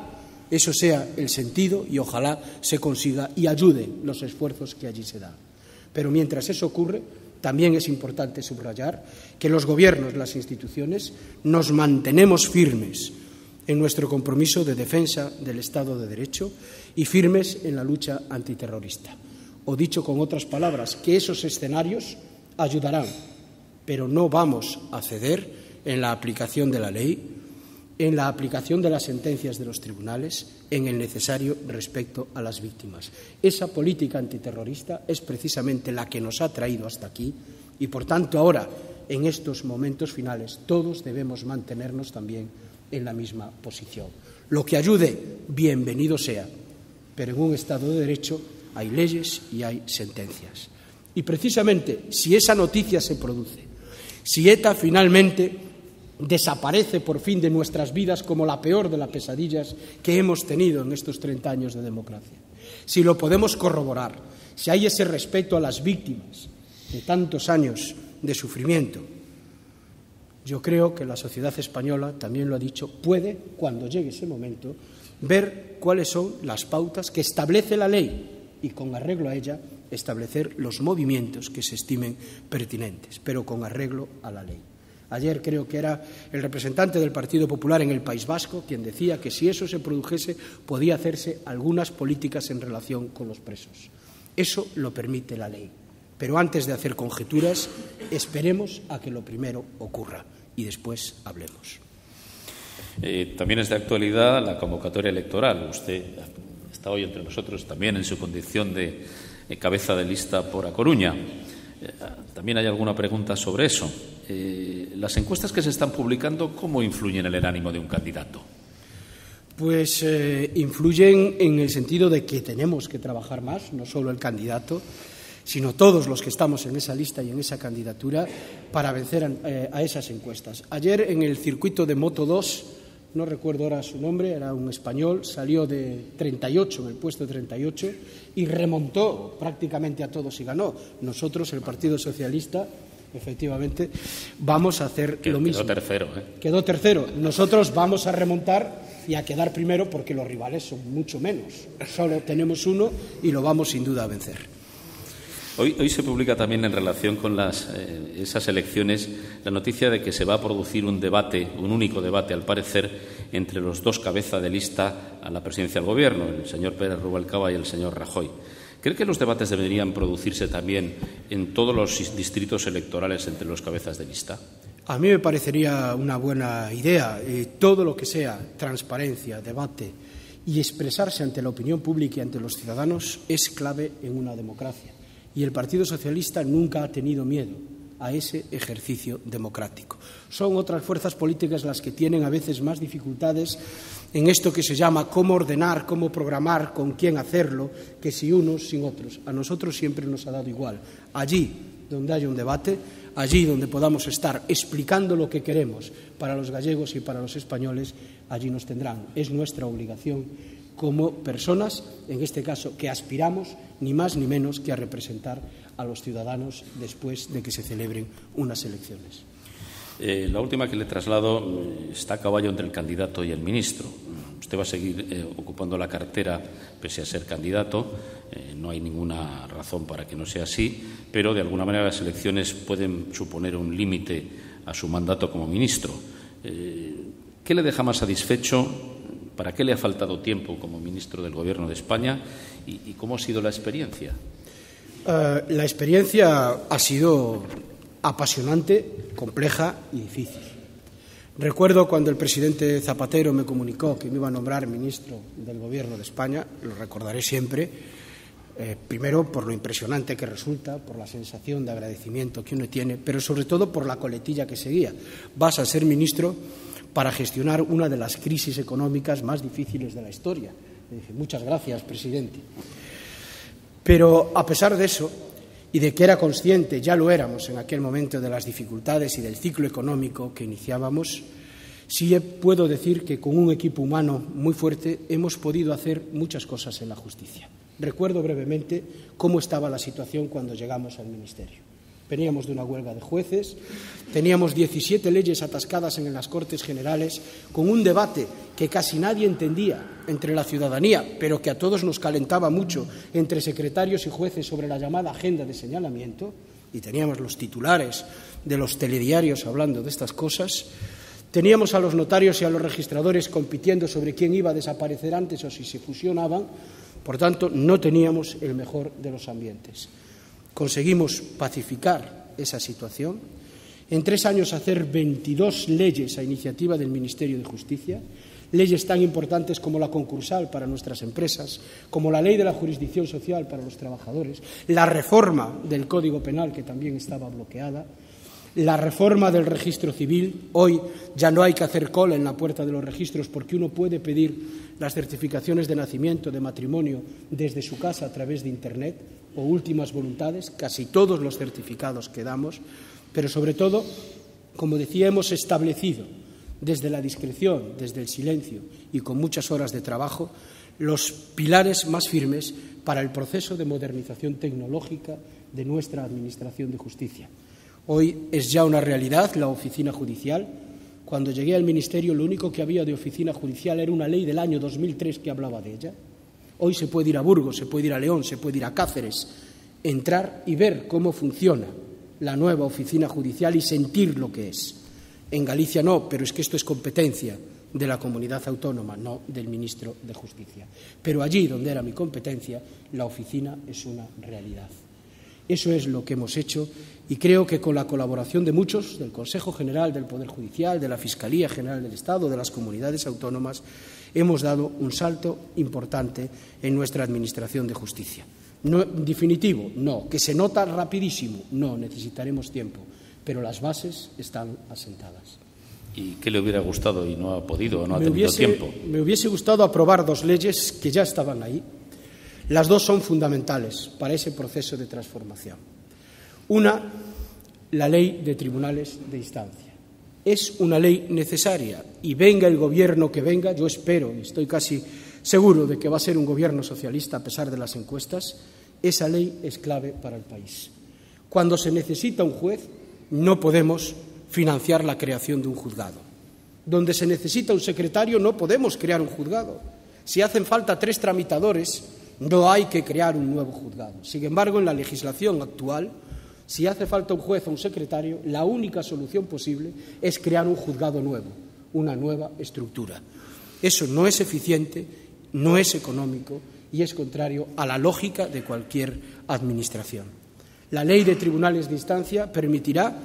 eso sea el sentido y ojalá se consiga y ayuden los esfuerzos que allí se dan. Pero mientras eso ocurre, también es importante subrayar que los gobiernos, las instituciones, nos mantenemos firmes en nuestro compromiso de defensa del Estado de Derecho y firmes en la lucha antiterrorista. O dicho con otras palabras, que esos escenarios ayudarán, pero no vamos a ceder en la aplicación de la ley, en la aplicación de las sentencias de los tribunales, en el necesario respeto a las víctimas. Esa política antiterrorista es precisamente la que nos ha traído hasta aquí y, por tanto, ahora, en estos momentos finales, todos debemos mantenernos también en la misma posición. Lo que ayude, bienvenido sea, pero en un Estado de Derecho hay leyes y hay sentencias. Y precisamente, si esa noticia se produce, si ETA finalmente desaparece por fin de nuestras vidas como la peor de las pesadillas que hemos tenido en estos 30 años de democracia, si lo podemos corroborar, si hay ese respeto a las víctimas de tantos años de sufrimiento, yo creo que la sociedad española, también lo ha dicho, puede, cuando llegue ese momento, ver cuáles son las pautas que establece la ley y, con arreglo a ella, establecer los movimientos que se estimen pertinentes, pero con arreglo a la ley. Ayer creo que era el representante del Partido Popular en el País Vasco quien decía que si eso se produjese podía hacerse algunas políticas en relación con los presos. Eso lo permite la ley. Pero antes de hacer conjeturas, esperemos a que lo primero ocurra y después hablemos. También es de actualidad la convocatoria electoral. Usted está hoy entre nosotros también en su condición de cabeza de lista por A Coruña. También hay alguna pregunta sobre eso. Las encuestas que se están publicando, ¿cómo influyen en el ánimo de un candidato? Pues influyen en el sentido de que tenemos que trabajar más, no solo el candidato, sino todos los que estamos en esa lista y en esa candidatura para vencer a esas encuestas. Ayer en el circuito de Moto 2, no recuerdo ahora su nombre, era un español, salió de 38, en el puesto 38, y remontó prácticamente a todos y ganó. Nosotros, el Partido Socialista, efectivamente, vamos a hacer lo mismo. Quedó tercero. Quedó tercero. Nosotros vamos a remontar y a quedar primero porque los rivales son mucho menos. Solo tenemos uno y lo vamos sin duda a vencer. Hoy se publica también en relación con esas elecciones la noticia de que se va a producir un debate, un único debate al parecer, entre los dos cabezas de lista a la presidencia del Gobierno, el señor Pérez Rubalcaba y el señor Rajoy. ¿Cree que los debates deberían producirse también en todos los distritos electorales entre los cabezas de lista? A mí me parecería una buena idea. Todo lo que sea transparencia, debate y expresarse ante la opinión pública y ante los ciudadanos es clave en una democracia. Y el Partido Socialista nunca ha tenido miedo a ese ejercicio democrático. Son otras fuerzas políticas las que tienen a veces más dificultades en esto que se llama cómo ordenar, cómo programar, con quién hacerlo, que si unos sin otros. A nosotros siempre nos ha dado igual. Allí donde haya un debate, allí donde podamos estar explicando lo que queremos para los gallegos y para los españoles, allí nos tendrán. Es nuestra obligación como personas, en este caso, que aspiramos ni más ni menos que a representar a los ciudadanos después de que se celebren unas elecciones. La última que le traslado está a caballo entre el candidato y el ministro. Usted va a seguir ocupando la cartera pese a ser candidato. No hay ninguna razón para que no sea así, pero de alguna manera las elecciones pueden suponer un límite a su mandato como ministro. ¿Qué le deja más satisfecho? ¿Para qué le ha faltado tiempo como ministro del Gobierno de España y cómo ha sido la experiencia? La experiencia ha sido apasionante, compleja y difícil. Recuerdo cuando el presidente Zapatero me comunicó que me iba a nombrar ministro del Gobierno de España, lo recordaré siempre, primero por lo impresionante que resulta, por la sensación de agradecimiento que uno tiene, pero sobre todo por la coletilla que seguía. Vas a ser ministro para gestionar una de las crisis económicas más difíciles de la historia. Le dije, muchas gracias, presidente. Pero a pesar de eso, y de que era consciente, ya lo éramos en aquel momento, de las dificultades y del ciclo económico que iniciábamos, sí puedo decir que con un equipo humano muy fuerte hemos podido hacer muchas cosas en la justicia. Recuerdo brevemente cómo estaba la situación cuando llegamos al ministerio. Veníamos de una huelga de jueces, teníamos 17 leyes atascadas en las Cortes Generales, con un debate que casi nadie entendía entre la ciudadanía, pero que a todos nos calentaba mucho entre secretarios y jueces sobre la llamada agenda de señalamiento, y teníamos los titulares de los telediarios hablando de estas cosas. Teníamos a los notarios y a los registradores compitiendo sobre quién iba a desaparecer antes o si se fusionaban. Por tanto, no teníamos el mejor de los ambientes. Conseguimos pacificar esa situación. En 3 años hacer 22 leyes a iniciativa del Ministerio de Justicia, leyes tan importantes como la concursal para nuestras empresas, como la ley de la jurisdicción social para los trabajadores, la reforma del Código Penal que también estaba bloqueada, La reforma del registro civil. Hoy ya no hay que hacer cola en la puerta de los registros porque uno puede pedir las certificaciones de nacimiento, de matrimonio, desde su casa a través de Internet o últimas voluntades, casi todos los certificados que damos, pero sobre todo, como decía, hemos establecido desde la discreción, desde el silencio y con muchas horas de trabajo, los pilares más firmes para el proceso de modernización tecnológica de nuestra Administración de Justicia. Hoy es ya una realidad la oficina judicial. Cuando llegué al Ministerio, lo único que había de oficina judicial era una ley del año 2003 que hablaba de ella. Hoy se puede ir a Burgos, se puede ir a León, se puede ir a Cáceres, entrar y ver cómo funciona la nueva oficina judicial y sentir lo que es. En Galicia no, pero es que esto es competencia de la comunidad autónoma, no del ministro de Justicia. Pero allí donde era mi competencia, la oficina es una realidad. Eso es lo que hemos hecho y creo que con la colaboración de muchos, del Consejo General del Poder Judicial, de la Fiscalía General del Estado, de las comunidades autónomas, hemos dado un salto importante en nuestra Administración de Justicia. No, definitivo, no. Que se nota rapidísimo, no, necesitaremos tiempo, pero las bases están asentadas. ¿Y qué le hubiera gustado y no ha podido o no ha tenido tiempo? Me hubiese gustado aprobar 2 leyes que ya estaban ahí. Las 2 son fundamentales para ese proceso de transformación. Una, la ley de tribunales de instancia. Es una ley necesaria y venga el gobierno que venga, yo espero y estoy casi seguro de que va a ser un gobierno socialista a pesar de las encuestas, esa ley es clave para el país. Cuando se necesita un juez, no podemos financiar la creación de un juzgado. Donde se necesita un secretario, no podemos crear un juzgado. Si hacen falta 3 tramitadores, no hay que crear un nuevo juzgado. Sin embargo, en la legislación actual, si hace falta un juez o un secretario, la única solución posible es crear un juzgado nuevo, una nueva estructura. Eso no es eficiente, no es económico y es contrario a la lógica de cualquier administración. La ley de tribunales de instancia permitirá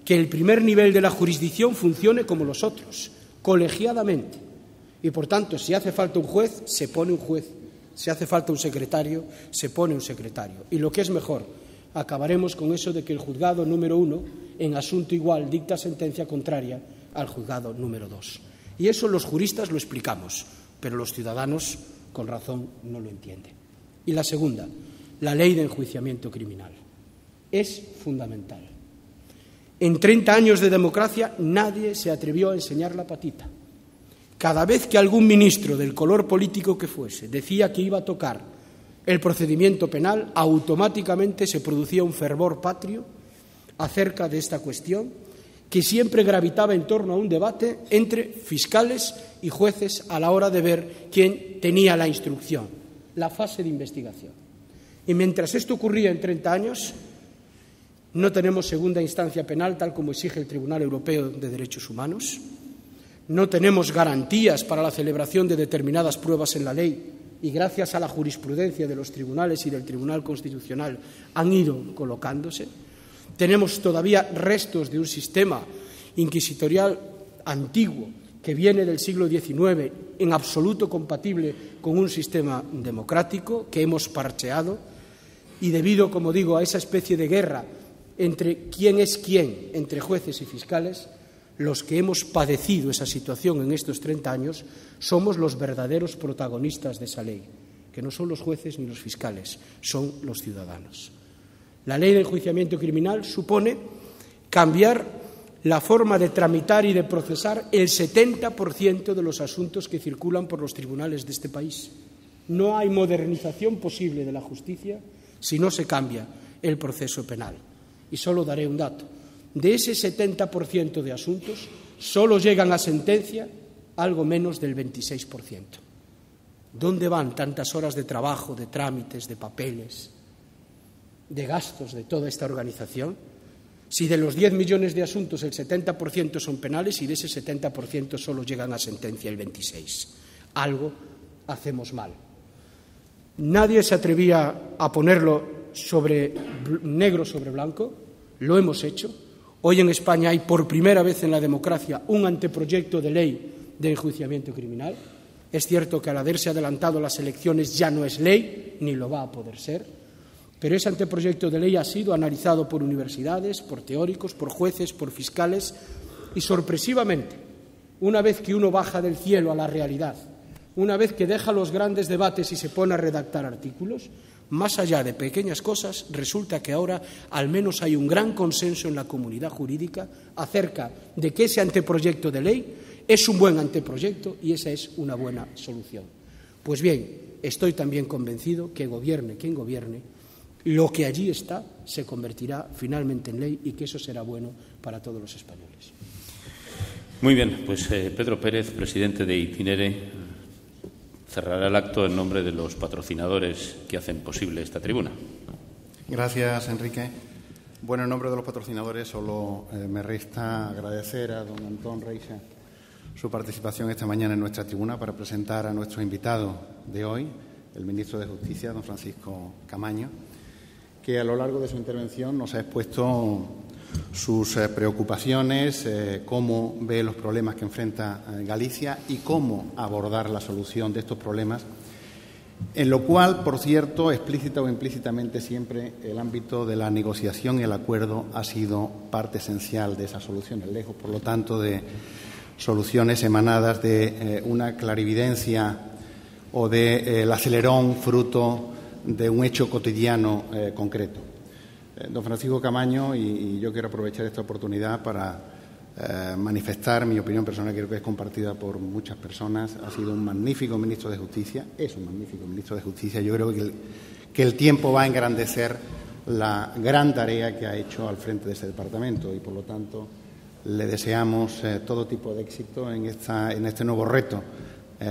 que el primer nivel de la jurisdicción funcione como los otros, colegiadamente. Y, por tanto, si hace falta un juez, se pone un juez. Si hace falta un secretario, se pone un secretario. Y lo que es mejor, acabaremos con eso de que el juzgado número 1, en asunto igual, dicta sentencia contraria al juzgado número 2. Y eso los juristas lo explicamos, pero los ciudadanos, con razón, no lo entienden. Y la segunda, la ley de enjuiciamiento criminal. Es fundamental. En 30 años de democracia nadie se atrevió a enseñar la patita. Cada vez que algún ministro, del color político que fuese, decía que iba a tocar el procedimiento penal, automáticamente se producía un fervor patrio acerca de esta cuestión que siempre gravitaba en torno a un debate entre fiscales y jueces a la hora de ver quién tenía la instrucción, la fase de investigación. Y mientras esto ocurría en 30 años, no tenemos segunda instancia penal tal como exige el Tribunal Europeo de Derechos Humanos. No tenemos garantías para la celebración de determinadas pruebas en la ley y gracias a la jurisprudencia de los tribunales y del Tribunal Constitucional han ido colocándose. Tenemos todavía restos de un sistema inquisitorial antiguo que viene del siglo XIX, en absoluto compatible con un sistema democrático que hemos parcheado y debido, como digo, a esa especie de guerra entre quién es quién, entre jueces y fiscales, los que hemos padecido esa situación en estos 30 años somos los verdaderos protagonistas de esa ley, que no son los jueces ni los fiscales, son los ciudadanos. La ley de enjuiciamiento criminal supone cambiar la forma de tramitar y de procesar el 70% de los asuntos que circulan por los tribunales de este país. No hay modernización posible de la justicia si no se cambia el proceso penal. Y solo daré un dato. De ese 70% de asuntos, solo llegan a sentencia algo menos del 26%. ¿Dónde van tantas horas de trabajo, de trámites, de papeles, de gastos de toda esta organización? Si de los 10 millones de asuntos el 70% son penales y de ese 70% solo llegan a sentencia el 26%. Algo hacemos mal. Nadie se atrevía a ponerlo negro sobre blanco, lo hemos hecho. Hoy en España hay por primera vez en la democracia un anteproyecto de ley de enjuiciamiento criminal. Es cierto que al haberse adelantado las elecciones ya no es ley, ni lo va a poder ser. Pero ese anteproyecto de ley ha sido analizado por universidades, por teóricos, por jueces, por fiscales y, sorpresivamente, una vez que uno baja del cielo a la realidad, una vez que deja los grandes debates y se pone a redactar artículos, más allá de pequeñas cosas, resulta que ahora al menos hay un gran consenso en la comunidad jurídica acerca de que ese anteproyecto de ley es un buen anteproyecto y esa es una buena solución. Pues bien, estoy también convencido que gobierne quien gobierne, lo que allí está se convertirá finalmente en ley y que eso será bueno para todos los españoles. Muy bien, pues Pedro Pérez, presidente de Itinere, cerrará el acto en nombre de los patrocinadores que hacen posible esta tribuna. Gracias, Enrique. Bueno, en nombre de los patrocinadores solo me resta agradecer a don Antón Reixa su participación esta mañana en nuestra tribuna para presentar a nuestro invitado de hoy, el ministro de Justicia, don Francisco Camaño, que a lo largo de su intervención nos ha expuesto sus preocupaciones, cómo ve los problemas que enfrenta Galicia y cómo abordar la solución de estos problemas, en lo cual, por cierto, explícita o implícitamente siempre el ámbito de la negociación y el acuerdo ha sido parte esencial de esas soluciones, lejos, por lo tanto, de soluciones emanadas de una clarividencia o del acelerón fruto de un hecho cotidiano concreto. Don Francisco Camaño, y yo quiero aprovechar esta oportunidad para manifestar mi opinión personal, que creo que es compartida por muchas personas, ha sido un magnífico ministro de Justicia, es un magnífico ministro de Justicia. Yo creo que el tiempo va a engrandecer la gran tarea que ha hecho al frente de ese departamento y, por lo tanto, le deseamos todo tipo de éxito en este nuevo reto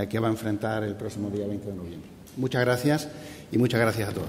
que va a enfrentar el próximo día 20 de noviembre. Muchas gracias y muchas gracias a todos.